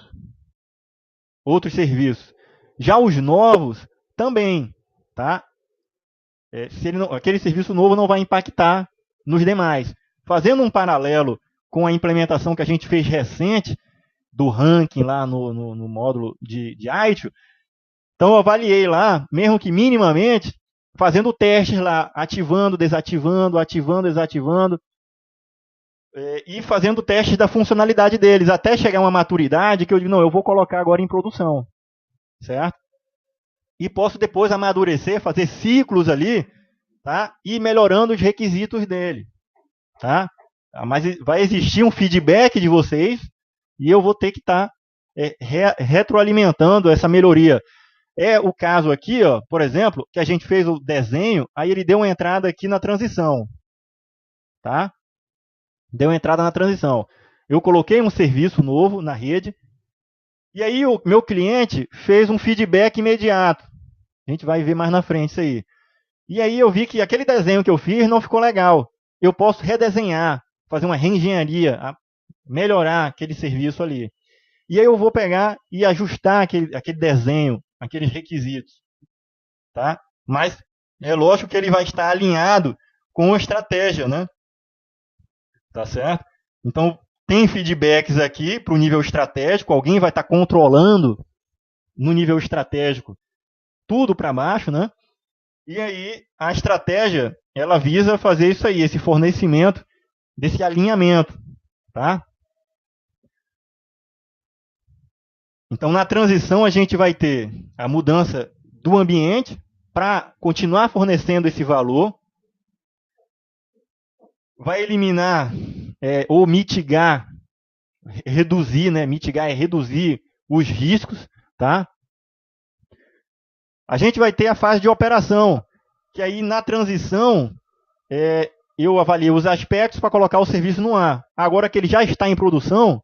serviços. Já os novos, também. Tá? Aquele serviço novo não vai impactar nos demais. Fazendo um paralelo com a implementação que a gente fez recente, do ranking lá no módulo de ITIL, então eu avaliei lá, mesmo que minimamente, fazendo testes lá, ativando, desativando, ativando, desativando, e fazendo testes da funcionalidade deles, até chegar a uma maturidade que eu digo, não, eu vou colocar agora em produção, certo? E posso depois amadurecer, fazer ciclos ali, tá? E melhorando os requisitos dele, tá? Mas vai existir um feedback de vocês e eu vou ter que estar retroalimentando essa melhoria. É o caso aqui, ó, por exemplo, que a gente fez o desenho, aí ele deu uma entrada aqui na transição. Tá? Deu entrada na transição. Eu coloquei um serviço novo na rede, e aí o meu cliente fez um feedback imediato. A gente vai ver mais na frente isso aí. E aí eu vi que aquele desenho que eu fiz não ficou legal. Eu posso redesenhar, fazer uma reengenharia, melhorar aquele serviço ali. E aí eu vou pegar e ajustar aquele desenho, aqueles requisitos. Tá? Mas é lógico que ele vai estar alinhado com a estratégia, né? Tá certo? Então, tem feedbacks aqui para o nível estratégico, alguém vai estar controlando no nível estratégico tudo para baixo, né? E aí a estratégia, ela visa fazer isso aí, esse fornecimento, desse alinhamento, tá? Então, na transição, a gente vai ter a mudança do ambiente para continuar fornecendo esse valor, vai eliminar ou mitigar, reduzir, né? Mitigar é reduzir os riscos, tá? A gente vai ter a fase de operação, que aí na transição eu avaliei os aspectos para colocar o serviço no ar. Agora que ele já está em produção,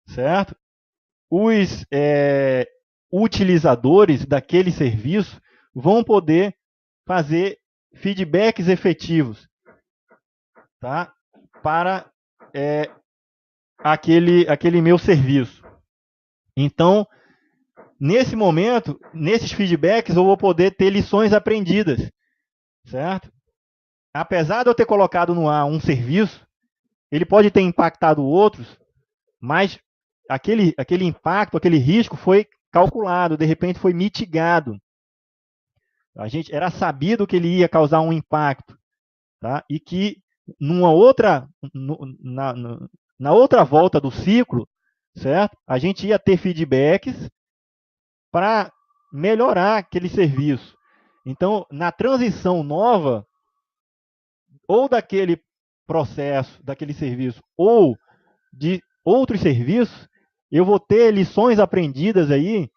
certo? Os utilizadores daquele serviço vão poder fazer feedbacks efetivos, tá? Para aquele meu serviço. Então, nesse momento, nesses feedbacks, eu vou poder ter lições aprendidas, certo? Apesar de eu ter colocado no ar um serviço, ele pode ter impactado outros, mas aquele impacto, aquele risco foi calculado, de repente foi mitigado. Era sabido que ele ia causar um impacto, tá? E que na outra volta do ciclo, certo? A gente ia ter feedbacks para melhorar aquele serviço. Então, na transição nova, ou daquele processo, daquele serviço, ou de outros serviços, eu vou ter lições aprendidas aí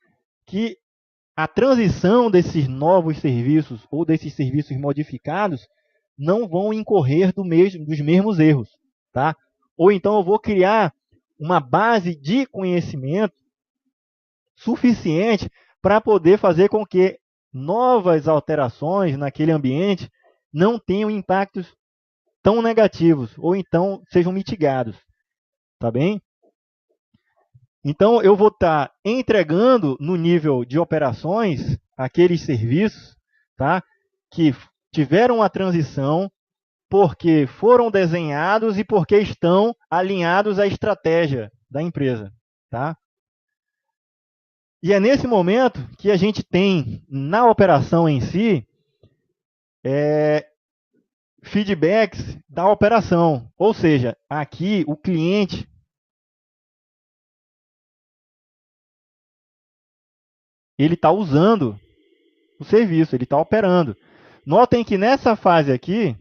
que a transição desses novos serviços ou desses serviços modificados não vão incorrer dos mesmos erros, tá? Ou então eu vou criar uma base de conhecimento suficiente para poder fazer com que novas alterações naquele ambiente não tenham impactos tão negativos, ou então sejam mitigados, tá bem? Então, eu vou estar entregando no nível de operações aqueles serviços, tá, que tiveram a transição porque foram desenhados e porque estão alinhados à estratégia da empresa, tá? E é nesse momento que a gente tem, na operação em si, feedbacks da operação. Ou seja, aqui o cliente ele está usando o serviço, ele está operando. Notem que nessa fase aqui,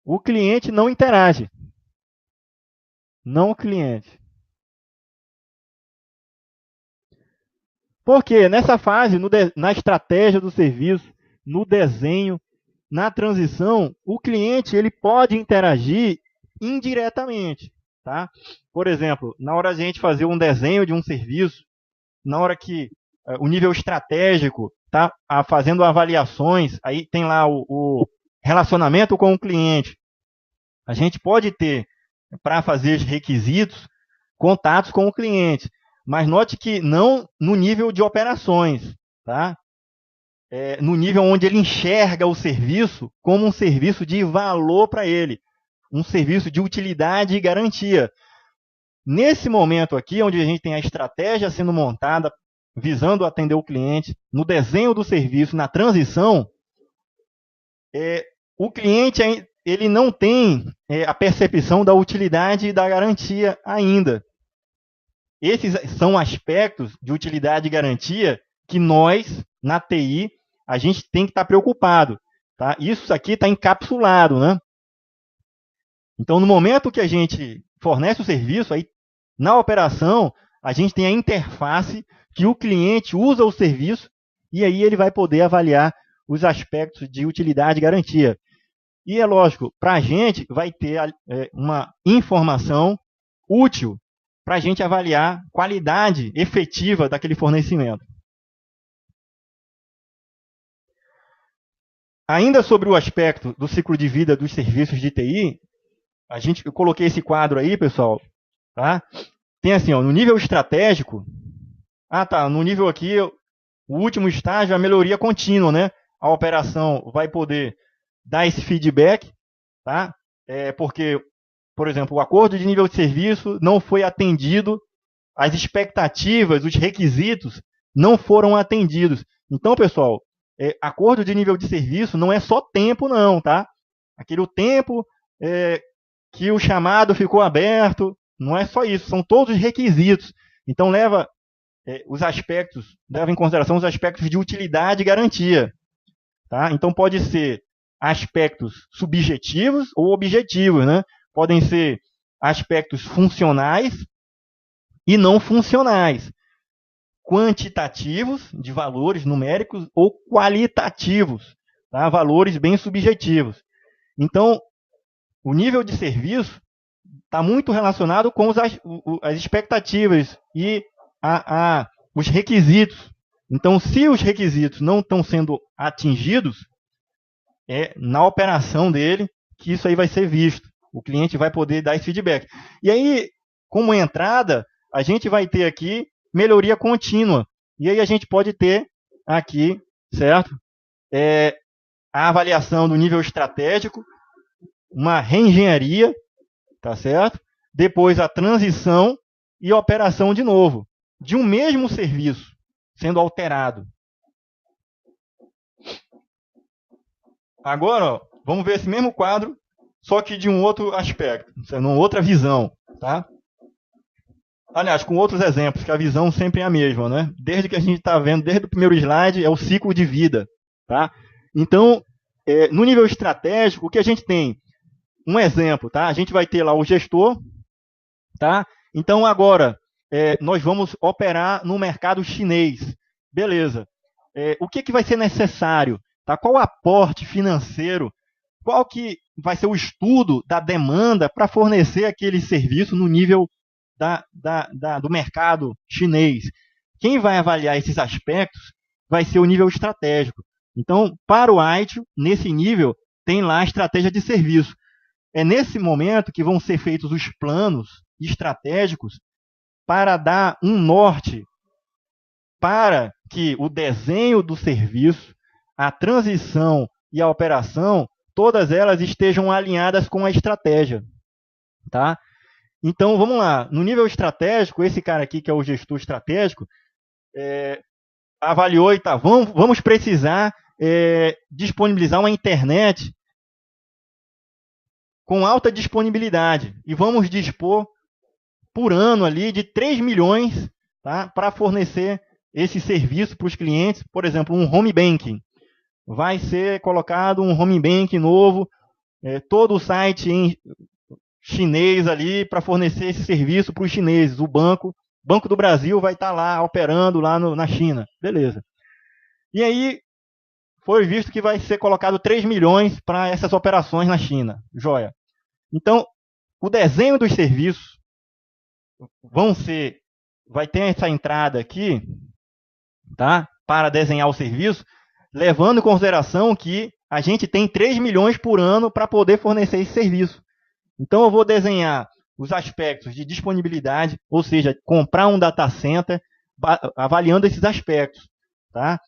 o cliente não interage. Não o cliente. Porque nessa fase, na estratégia do serviço, no desenho, na transição, o cliente ele pode interagir indiretamente. Tá? Por exemplo, na hora de a gente fazer um desenho de um serviço, na hora que o nível estratégico está fazendo avaliações, aí tem lá o relacionamento com o cliente. A gente pode ter, para fazer os requisitos, contatos com o cliente. Mas note que não no nível de operações, tá? No nível onde ele enxerga o serviço como um serviço de valor para ele, um serviço de utilidade e garantia. Nesse momento aqui, onde a gente tem a estratégia sendo montada, visando atender o cliente, no desenho do serviço, na transição, o cliente ele não tem a percepção da utilidade e da garantia ainda. Esses são aspectos de utilidade e garantia que nós, na TI, a gente tem que estar preocupado. Tá? Isso aqui está encapsulado. Né? Então, no momento que a gente fornece o serviço, aí, na operação, a gente tem a interface que o cliente usa o serviço e aí ele vai poder avaliar os aspectos de utilidade e garantia. E é lógico, para a gente vai ter uma informação útil para a gente avaliar a qualidade efetiva daquele fornecimento. Ainda sobre o aspecto do ciclo de vida dos serviços de TI, eu coloquei esse quadro aí, pessoal. Tá? Tem assim, ó, no nível estratégico, no nível aqui, o último estágio é a melhoria contínua, né? A operação vai poder dar esse feedback, tá? Porque, por exemplo, o acordo de nível de serviço não foi atendido, as expectativas, os requisitos não foram atendidos. Então, pessoal, acordo de nível de serviço não é só tempo, não, tá? Aquele tempo que o chamado ficou aberto, não é só isso, são todos os requisitos. Então, leva em consideração os aspectos de utilidade e garantia. Tá? Então, pode ser aspectos subjetivos ou objetivos, né? Podem ser aspectos funcionais e não funcionais, quantitativos, de valores numéricos, ou qualitativos, tá? Valores bem subjetivos. Então, o nível de serviço está muito relacionado com as expectativas e os requisitos. Então, se os requisitos não estão sendo atingidos, é na operação dele que isso aí vai ser visto. O cliente vai poder dar esse feedback. E aí, como entrada, a gente vai ter aqui melhoria contínua. E aí a gente pode ter aqui, certo? A avaliação do nível estratégico, uma reengenharia, tá certo? Depois a transição e a operação de novo, de um mesmo serviço sendo alterado. Agora, ó, vamos ver esse mesmo quadro, só que de um outro aspecto, uma outra visão, tá? Aliás, com outros exemplos, que a visão sempre é a mesma, né? Desde que a gente está vendo, desde o primeiro slide, é o ciclo de vida, tá? Então, no nível estratégico, o que a gente tem? Um exemplo, tá? A gente vai ter lá o gestor, tá? Então, agora, nós vamos operar no mercado chinês. Beleza. O que vai ser necessário? tá? Qual o aporte financeiro, qual que vai ser o estudo da demanda para fornecer aquele serviço no nível do mercado chinês. Quem vai avaliar esses aspectos vai ser o nível estratégico. Então, para o ITIL, nesse nível, tem lá a estratégia de serviço. É nesse momento que vão ser feitos os planos estratégicos para dar um norte para que o desenho do serviço, a transição e a operação, todas elas estejam alinhadas com a estratégia. Tá? Então, vamos lá. No nível estratégico, esse cara aqui, que é o gestor estratégico, avaliou e tá, vamos precisar disponibilizar uma internet com alta disponibilidade. E vamos dispor por ano ali de 3 milhões, tá, para fornecer esse serviço para os clientes. Por exemplo, um home banking. Vai ser colocado um home banking novo, todo o site em chinês ali para fornecer esse serviço para os chineses. O Banco do Brasil vai estar lá operando lá na China. Beleza. E aí foi visto que vai ser colocado 3 milhões para essas operações na China. Joia. Então, o desenho dos serviços vai ter essa entrada aqui, tá? Para desenhar o serviço, levando em consideração que a gente tem 3 milhões por ano para poder fornecer esse serviço. Então, eu vou desenhar os aspectos de disponibilidade, ou seja, comprar um data center, avaliando esses aspectos. Tá?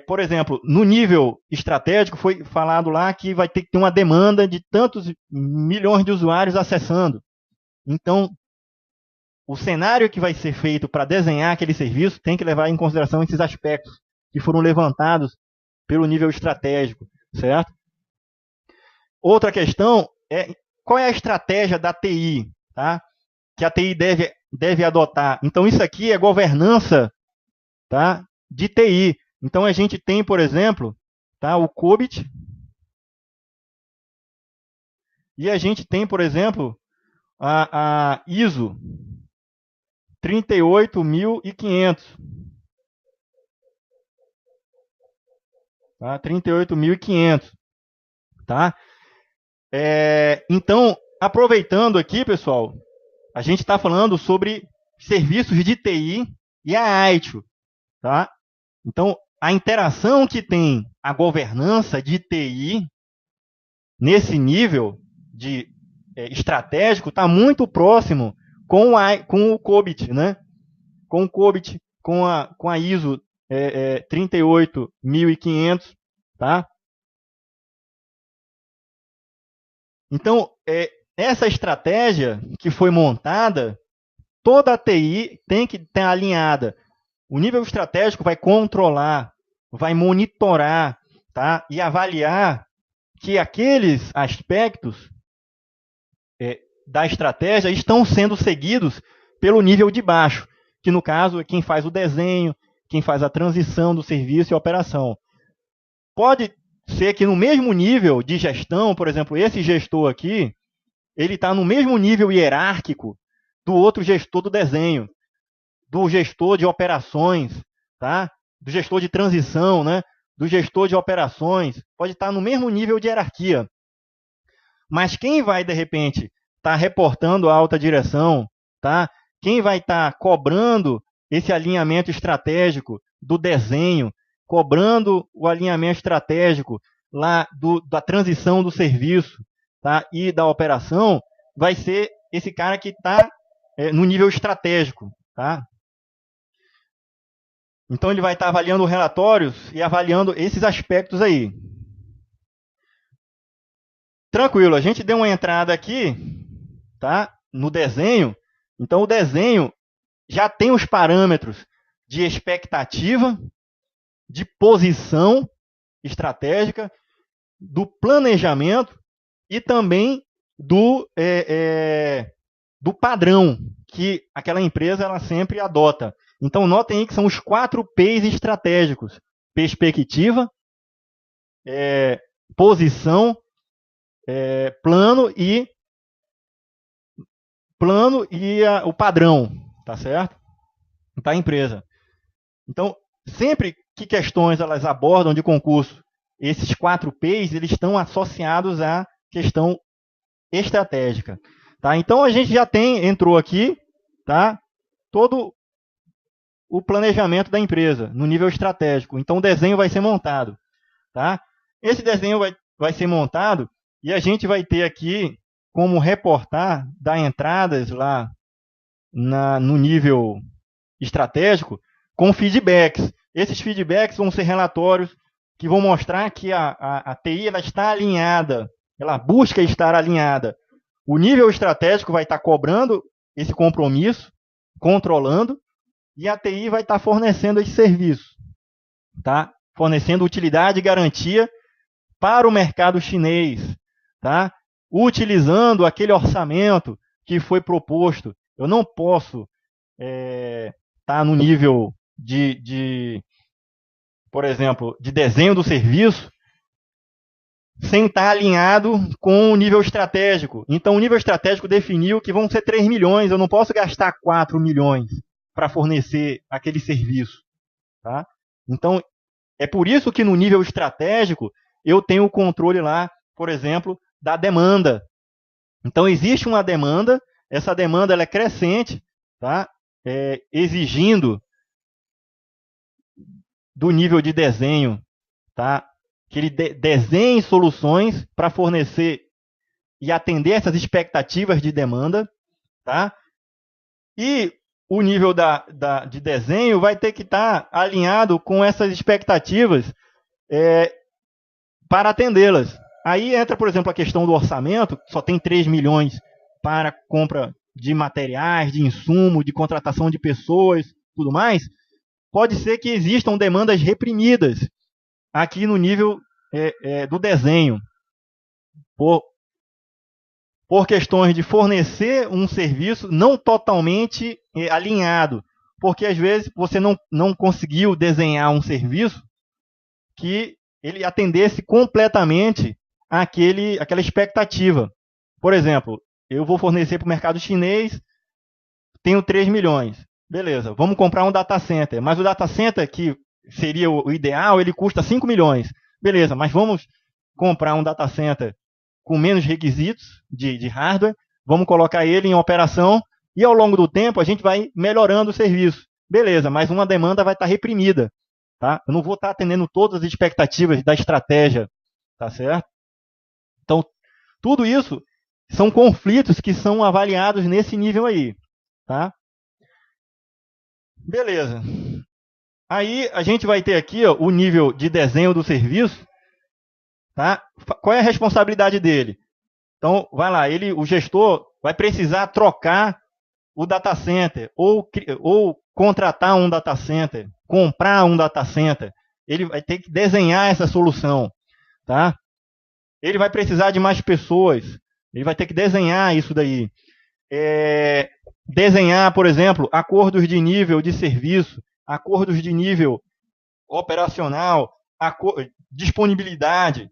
Por exemplo, no nível estratégico, foi falado lá que vai ter que ter uma demanda de tantos milhões de usuários acessando. Então, o cenário que vai ser feito para desenhar aquele serviço tem que levar em consideração esses aspectos que foram levantados pelo nível estratégico, certo? Outra questão é qual é a estratégia da TI, tá? Que a TI deve adotar. Então, isso aqui é governança, tá, de TI. Então, a gente tem, por exemplo, tá, o COBIT, e a gente tem, por exemplo, a ISO 38500. Tá? 38500. Tá? Então, aproveitando aqui, pessoal, a gente está falando sobre serviços de TI e a ITIL. Tá? Então, a interação que tem a governança de TI nesse nível de estratégico está muito próximo com o COBIT, né? Com o COBIT, com a ISO 38500, tá? Então, essa estratégia que foi montada, toda a TI tem que estar alinhada. O nível estratégico vai controlar, vai monitorar, tá? E avaliar que aqueles aspectos da estratégia estão sendo seguidos pelo nível de baixo, que no caso é quem faz o desenho, quem faz a transição do serviço e a operação. Pode ser que no mesmo nível de gestão, por exemplo, esse gestor aqui, ele está no mesmo nível hierárquico do outro gestor do desenho, do gestor de operações, tá? Do gestor de transição, né? Do gestor de operações, pode estar no mesmo nível de hierarquia. Mas quem vai, de repente, estar reportando a alta direção, tá? Quem vai estar cobrando esse alinhamento estratégico do desenho, cobrando o alinhamento estratégico lá da transição do serviço, tá? E da operação, vai ser esse cara que está no nível estratégico. Tá? Então, ele vai estar avaliando relatórios e avaliando esses aspectos aí. Tranquilo, a gente deu uma entrada aqui, tá? No desenho. Então, o desenho já tem os parâmetros de expectativa, de posição estratégica, do planejamento e também do padrão que aquela empresa ela sempre adota. Então, notem aí que são os 4 P's estratégicos: perspectiva, posição, plano e o padrão, tá certo? Da empresa. Então, sempre que questões elas abordam de concurso esses 4 P's, eles estão associados à questão estratégica. Tá? Então, a gente já entrou aqui, tá? Todo o planejamento da empresa, no nível estratégico. Então, o desenho vai ser montado. Tá? Esse desenho vai ser montado e a gente vai ter aqui como reportar, dar entradas lá no nível estratégico com feedbacks. Esses feedbacks vão ser relatórios que vão mostrar que a TI ela está alinhada, ela busca estar alinhada. O nível estratégico vai estar cobrando esse compromisso, controlando, e a TI vai estar fornecendo esse serviço, tá? Fornecendo utilidade e garantia para o mercado chinês, tá? Utilizando aquele orçamento que foi proposto. Eu não posso estar no nível por exemplo, de desenho do serviço sem estar alinhado com o nível estratégico. Então, o nível estratégico definiu que vão ser 3 milhões, eu não posso gastar 4 milhões para fornecer aquele serviço. Tá? Então, é por isso que no nível estratégico eu tenho o controle lá, por exemplo, da demanda. Então, existe uma demanda, essa demanda ela é crescente, tá? Exigindo do nível de desenho, tá? Que ele desenhe soluções para fornecer e atender essas expectativas de demanda, tá? E o nível de desenho vai ter que estar alinhado com essas expectativas para atendê-las. Aí entra, por exemplo, a questão do orçamento, só tem 3 milhões para compra de materiais, de insumo, de contratação de pessoas, tudo mais. Pode ser que existam demandas reprimidas aqui no nível do desenho, por questões de fornecer um serviço não totalmente alinhado, porque às vezes você não conseguiu desenhar um serviço que ele atendesse completamente aquela expectativa. Por exemplo, eu vou fornecer para o mercado chinês, tenho 3 milhões. Beleza, vamos comprar um data center. Mas o data center, que seria o ideal, ele custa 5 milhões. Beleza, mas vamos comprar um data center com menos requisitos de hardware, vamos colocar ele em operação e ao longo do tempo a gente vai melhorando o serviço. Beleza, mas uma demanda vai estar reprimida. Tá? Eu não vou estar atendendo todas as expectativas da estratégia. Tá certo? Então, tudo isso são conflitos que são avaliados nesse nível aí. Tá? Beleza. Aí a gente vai ter aqui o nível de desenho do serviço. Tá? Qual é a responsabilidade dele? Então, vai lá, o gestor vai precisar trocar o data center ou contratar um data center, comprar um data center. Ele vai ter que desenhar essa solução. Tá? Ele vai precisar de mais pessoas. Ele vai ter que desenhar isso daí. Desenhar, por exemplo, acordos de nível de serviço, acordos de nível operacional, disponibilidade,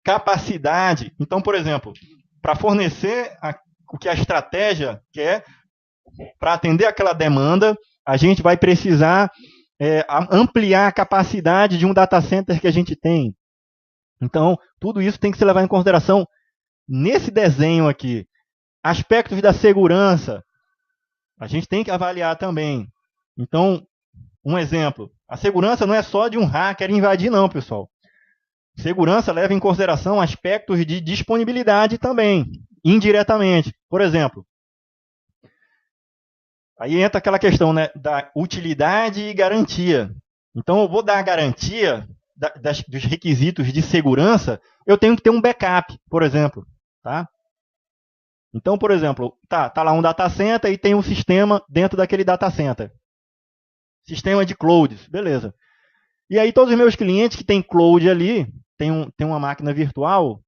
capacidade. Então, por exemplo, para fornecer o que a estratégia quer, para atender aquela demanda, a gente vai precisar ampliar a capacidade de um data center que a gente tem. Então, tudo isso tem que ser levado em consideração nesse desenho aqui. Aspectos da segurança, a gente tem que avaliar também. Então, um exemplo, a segurança não é só de um hacker invadir não, pessoal. Segurança leva em consideração aspectos de disponibilidade também, indiretamente. Por exemplo, aí entra aquela questão, né, da utilidade e garantia. Então, eu vou dar a garantia dos requisitos de segurança, eu tenho que ter um backup, por exemplo. Tá? Então, por exemplo, tá lá um data center e tem um sistema dentro daquele data center. Sistema de clouds, beleza. E aí todos os meus clientes que têm cloud ali, tem uma máquina virtual,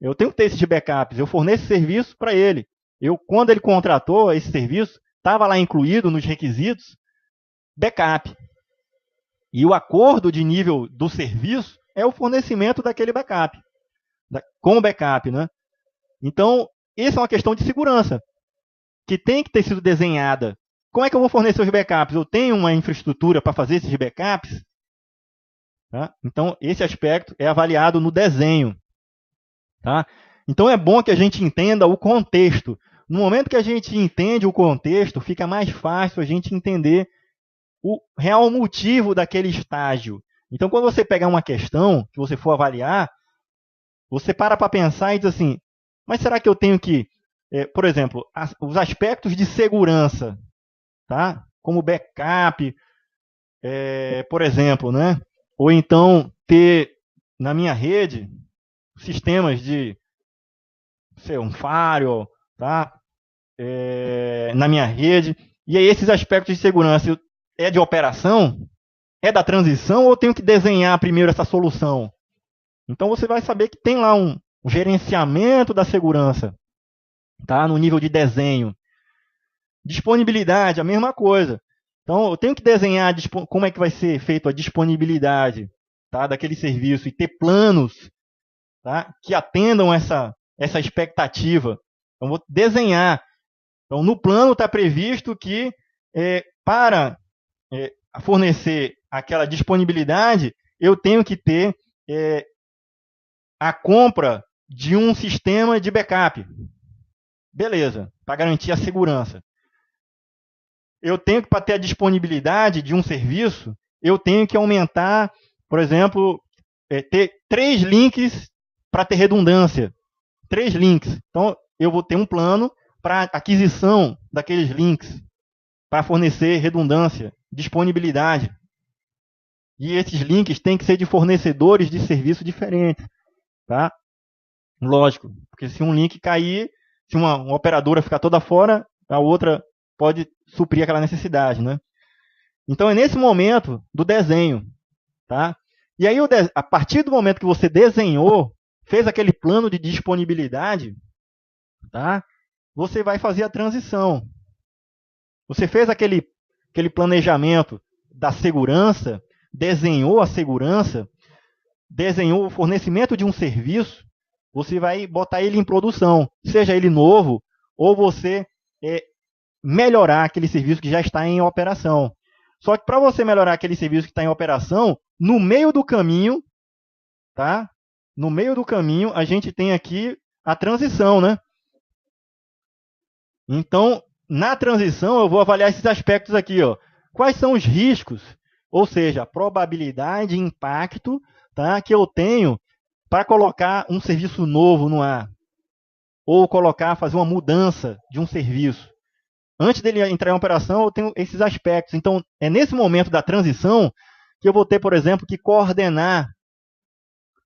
eu tenho que ter esses backups, eu forneço serviço para ele. Quando ele contratou esse serviço, estava lá incluído nos requisitos backup. E o acordo de nível do serviço é o fornecimento daquele backup, com o backup, né? Então, essa é uma questão de segurança, que tem que ter sido desenhada. Como é que eu vou fornecer os backups? Eu tenho uma infraestrutura para fazer esses backups? Tá? Então, esse aspecto é avaliado no desenho. Tá? Então, é bom que a gente entenda o contexto. No momento que a gente entende o contexto, fica mais fácil a gente entender o real motivo daquele estágio. Então, quando você pegar uma questão que você for avaliar, você para pensar e diz assim, mas será que eu tenho que, por exemplo, os aspectos de segurança, tá? Como backup, por exemplo, né? Ou então ter na minha rede sistemas de, sei, um firewall, tá? Na minha rede. E aí esses aspectos de segurança é de operação? É da transição ou eu tenho que desenhar primeiro essa solução? Então você vai saber que tem lá um gerenciamento da segurança, tá? No nível de desenho. Disponibilidade, a mesma coisa. Então eu tenho que desenhar como é que vai ser feita a disponibilidade, tá? Daquele serviço e ter planos, tá? Que atendam essa expectativa. Então vou desenhar. Então no plano está previsto que para fornecer aquela disponibilidade, eu tenho que ter a compra de um sistema de backup. Beleza, para garantir a segurança. Eu tenho que, para ter a disponibilidade de um serviço, eu tenho que aumentar, por exemplo, ter 3 links para ter redundância. 3 links. Então, eu vou ter um plano para aquisição daqueles links, para fornecer redundância, disponibilidade. E esses links têm que ser de fornecedores de serviço diferentes. Tá? Lógico, porque se um link cair, se uma operadora ficar toda fora, a outra pode suprir aquela necessidade, né? Então é nesse momento do desenho, tá? E aí a partir do momento que você desenhou, fez aquele plano de disponibilidade, tá? Você vai fazer a transição. Você fez aquele planejamento da segurança, desenhou a segurança, desenhou o fornecimento de um serviço, você vai botar ele em produção, seja ele novo, ou você melhorar aquele serviço que já está em operação. Só que para você melhorar aquele serviço que está em operação, no meio do caminho, tá? No meio do caminho, a gente tem aqui a transição, né? Então, na transição, eu vou avaliar esses aspectos aqui, ó. Quais são os riscos, ou seja, a probabilidade de impacto, tá, que eu tenho para colocar um serviço novo no ar, ou fazer uma mudança de um serviço. Antes dele entrar em operação, eu tenho esses aspectos. Então, é nesse momento da transição que eu vou ter, por exemplo, que coordenar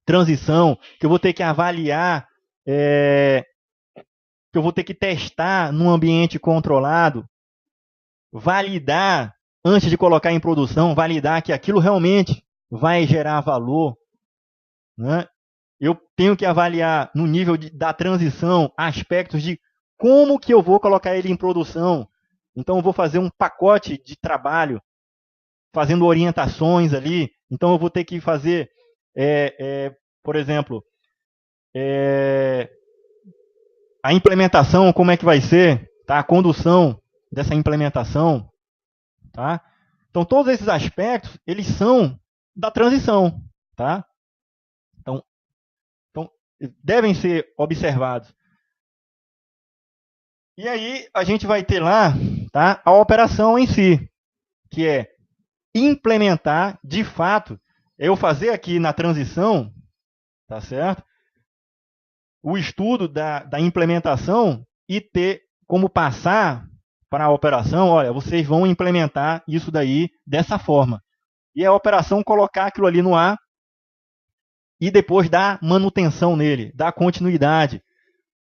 transição, que eu vou ter que avaliar, que eu vou ter que testar num ambiente controlado, validar antes de colocar em produção, validar que aquilo realmente vai gerar valor, né? Eu tenho que avaliar no nível da transição aspectos de como que eu vou colocar ele em produção. Então, eu vou fazer um pacote de trabalho, fazendo orientações ali. Então, eu vou ter que fazer, por exemplo, a implementação, como é que vai ser, tá? A condução dessa implementação. Tá? Então, todos esses aspectos, eles são da transição. Tá? Então, devem ser observados. E aí a gente vai ter lá, tá, a operação em si, que é implementar, de fato, eu fazer aqui na transição, tá certo? O estudo da implementação e ter como passar para a operação, olha, vocês vão implementar isso daí dessa forma. E a operação colocar aquilo ali no ar e depois dar manutenção nele, dar continuidade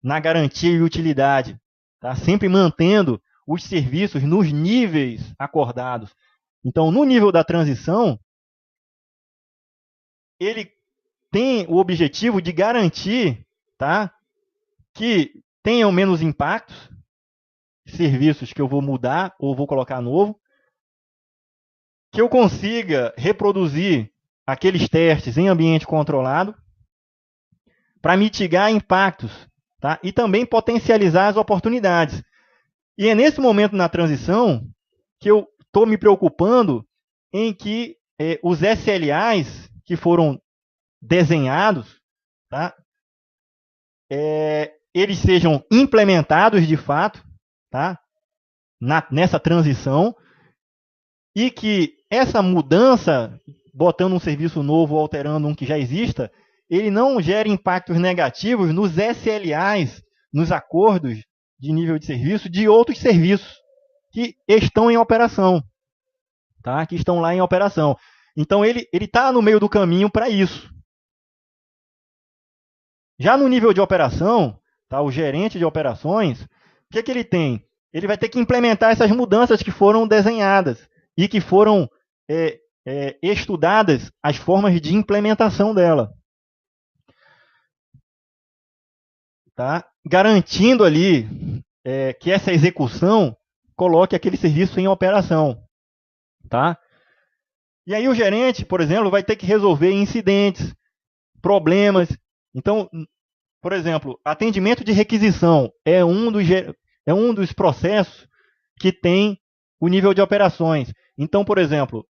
na garantia e utilidade. Tá? Sempre mantendo os serviços nos níveis acordados. Então, no nível da transição, ele tem o objetivo de garantir, tá, que tenham menos impactos, serviços que eu vou mudar ou vou colocar novo, que eu consiga reproduzir aqueles testes em ambiente controlado para mitigar impactos, tá? E também potencializar as oportunidades. E é nesse momento na transição que eu estou me preocupando em que os SLAs que foram desenhados, tá? Eles sejam implementados de fato, tá? Nessa transição, e que essa mudança, botando um serviço novo ou alterando um que já exista, ele não gere impactos negativos nos SLAs, nos acordos de nível de serviço de outros serviços que estão em operação, tá? Que estão lá em operação. Então, ele está no meio do caminho para isso. Já no nível de operação, tá? O gerente de operações, o que ele tem? Ele vai ter que implementar essas mudanças que foram desenhadas e que foram estudadas as formas de implementação dela. Tá? Garantindo ali que essa execução coloque aquele serviço em operação. Tá? E aí o gerente, por exemplo, vai ter que resolver incidentes, problemas. Então, por exemplo, atendimento de requisição é um dos processos que tem o nível de operações. Então, por exemplo,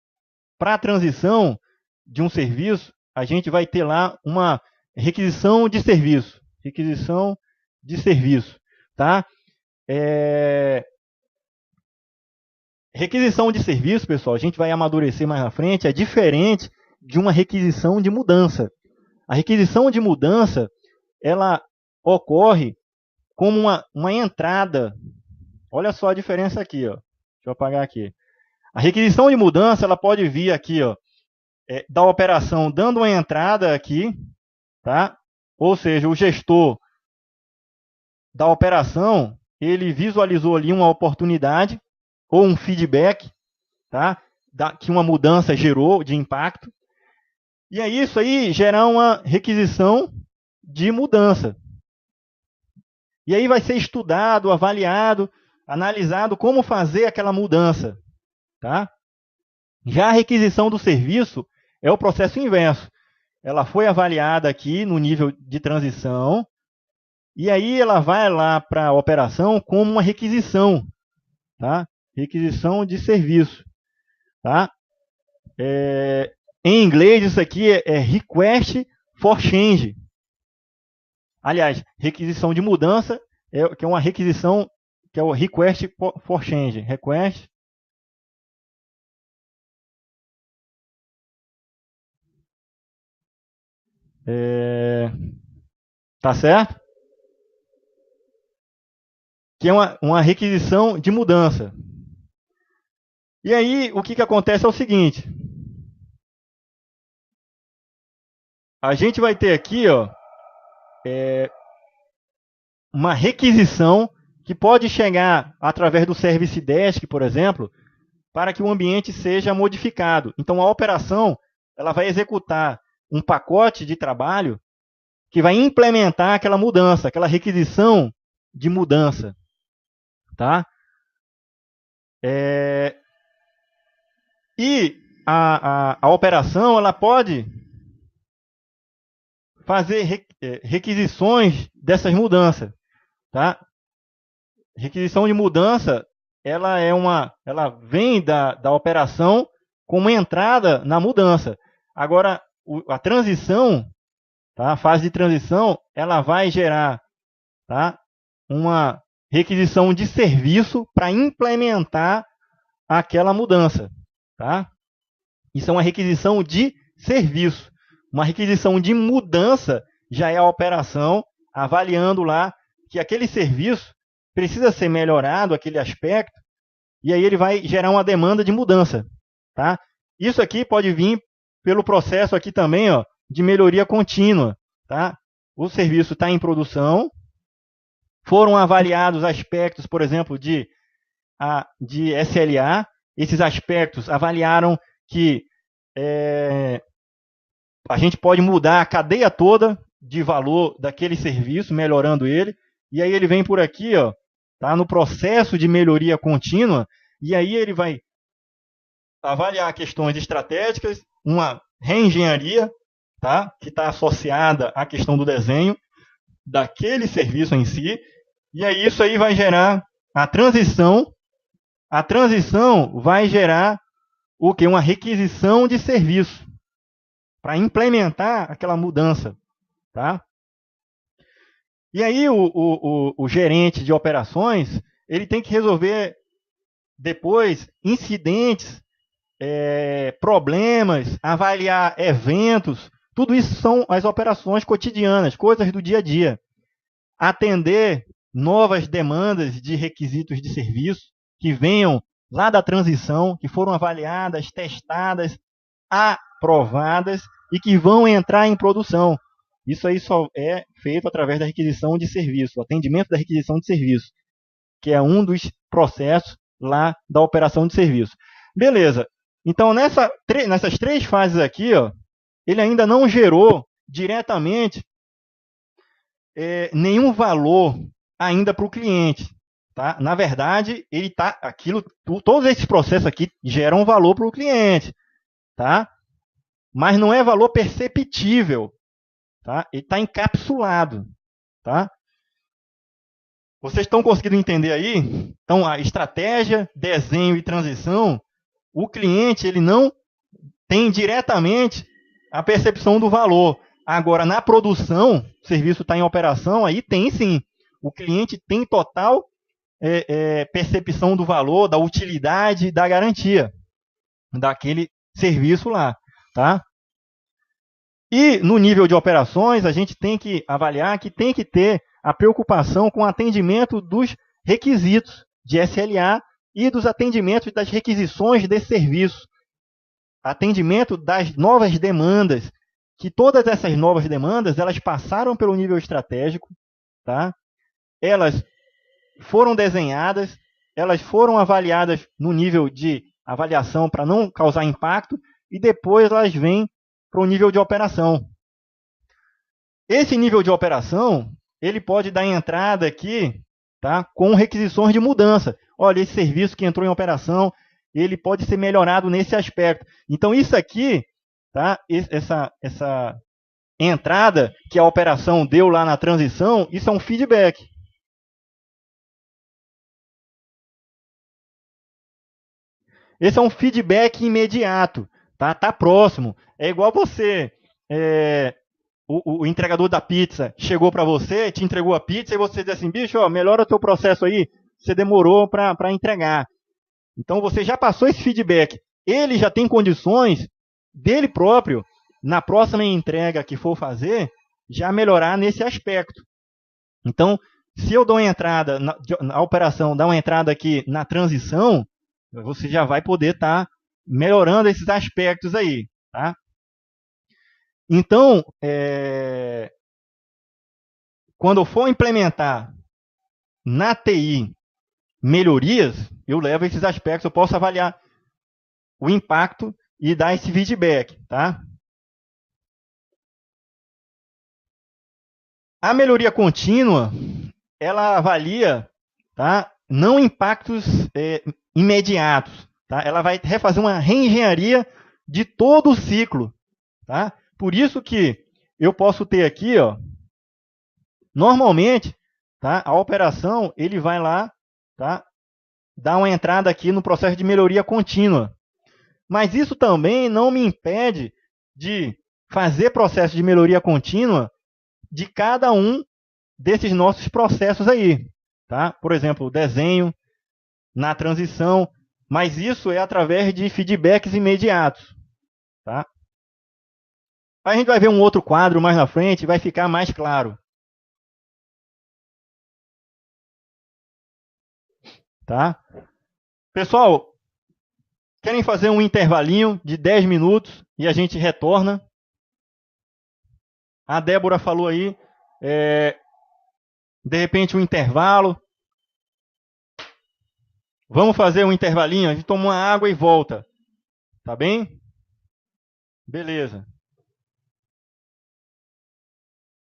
para a transição de um serviço, a gente vai ter lá uma requisição de serviço. Requisição de serviço. Tá? Requisição de serviço, pessoal, a gente vai amadurecer mais na frente, é diferente de uma requisição de mudança. A requisição de mudança, ela ocorre como uma entrada. Olha só a diferença aqui, ó. Deixa eu apagar aqui. A requisição de mudança, ela pode vir aqui, ó, da operação dando uma entrada aqui, tá? Ou seja, o gestor da operação, ele visualizou ali uma oportunidade ou um feedback, tá? Que uma mudança gerou de impacto. E é isso aí gerar uma requisição de mudança. E aí vai ser estudado, avaliado, analisado como fazer aquela mudança. Tá? Já a requisição do serviço é o processo inverso. Ela foi avaliada aqui no nível de transição, e aí ela vai lá para a operação como uma requisição. Tá? Requisição de serviço. Tá? Em inglês, isso aqui é Request for Change. Aliás, requisição de mudança que é uma requisição que é o Request for Change. Request. Tá certo? Que é uma requisição de mudança. E aí, o que acontece é o seguinte. A gente vai ter aqui, ó, uma requisição que pode chegar através do Service Desk, por exemplo, para que o ambiente seja modificado. Então, a operação ela vai executar um pacote de trabalho que vai implementar aquela mudança, aquela requisição de mudança. Tá? E a operação ela pode fazer requisições dessas mudanças. Tá? Requisição de mudança ela vem da operação como entrada na mudança. Agora, a transição, tá? A fase de transição, ela vai gerar, tá? Uma requisição de serviço para implementar aquela mudança. Tá? Isso é uma requisição de serviço. Uma requisição de mudança já é a operação avaliando lá que aquele serviço precisa ser melhorado, aquele aspecto, e aí ele vai gerar uma demanda de mudança. Tá? Isso aqui pode vir pelo processo aqui também, ó, de melhoria contínua. Tá? O serviço está em produção, foram avaliados aspectos, por exemplo, de SLA. Esses aspectos avaliaram que a gente pode mudar a cadeia toda de valor daquele serviço, melhorando ele. E aí ele vem por aqui, ó, tá, no processo de melhoria contínua, e aí ele vai avaliar questões estratégicas, uma reengenharia, tá, que está associada à questão do desenho daquele serviço em si, e aí isso aí vai gerar a transição. A transição vai gerar o quê? Uma requisição de serviço para implementar aquela mudança. Tá? E aí o gerente de operações ele tem que resolver depois incidentes, problemas, avaliar eventos. Tudo isso são as operações cotidianas, coisas do dia a dia. Atender novas demandas de requisitos de serviço que venham lá da transição, que foram avaliadas, testadas, aprovadas e que vão entrar em produção. Isso aí só é feito através da requisição de serviço, o atendimento da requisição de serviço, que é um dos processos lá da operação de serviço. Beleza. Então, nessas 3 fases aqui, ó, ele ainda não gerou diretamente nenhum valor ainda para o cliente. Tá? Na verdade, ele tá, todos esses processos aqui geram valor para o cliente. Tá? Mas não é valor perceptível. Tá? Ele está encapsulado. Tá? Vocês estão conseguindo entender aí? Então, a estratégia, desenho e transição, o cliente ele não tem diretamente a percepção do valor. Agora, na produção, o serviço está em operação, aí tem sim. O cliente tem total percepção do valor, da utilidade, da garantia daquele serviço lá. Tá? E no nível de operações, a gente tem que avaliar que tem que ter a preocupação com o atendimento dos requisitos de SLA e dos atendimentos das requisições de serviço. Atendimento das novas demandas, que todas essas novas demandas, elas passaram pelo nível estratégico, tá? Elas foram desenhadas, elas foram avaliadas no nível de avaliação para não causar impacto, e depois elas vêm para o nível de operação. Esse nível de operação, ele pode dar entrada aqui, tá, com requisições de mudança. Olha, esse serviço que entrou em operação, ele pode ser melhorado nesse aspecto. Então, isso aqui, tá, essa entrada que a operação deu lá na transição, isso é um feedback. Esse é um feedback imediato, tá próximo. É igual você, o entregador da pizza chegou para você, te entregou a pizza e você diz assim, bicho, ó, melhora o teu processo aí, você demorou para entregar. Então você já passou esse feedback. Ele já tem condições dele próprio, na próxima entrega que for fazer, já melhorar nesse aspecto. Então, se eu dou uma entrada, a operação dá uma entrada aqui na transição, você já vai poder estar melhorando esses aspectos aí. Tá? Então, quando eu for implementar na TI melhorias, eu levo esses aspectos, eu posso avaliar o impacto e dar esse feedback. Tá? A melhoria contínua, ela avalia, tá, não impactos imediatos. Tá? Ela vai refazer uma reengenharia de todo o ciclo. Tá? Por isso que eu posso ter aqui, ó, normalmente, tá, a operação ele vai lá, tá, dar uma entrada aqui no processo de melhoria contínua. Mas isso também não me impede de fazer processo de melhoria contínua de cada um desses nossos processos aí. Tá? Por exemplo, o desenho, na transição, mas isso é através de feedbacks imediatos. Tá? A gente vai ver um outro quadro mais na frente e vai ficar mais claro. Tá? Pessoal, querem fazer um intervalinho de 10 minutos e a gente retorna? A Débora falou aí, de repente um intervalo. Vamos fazer um intervalinho, a gente toma uma água e volta. Tá bem? Beleza.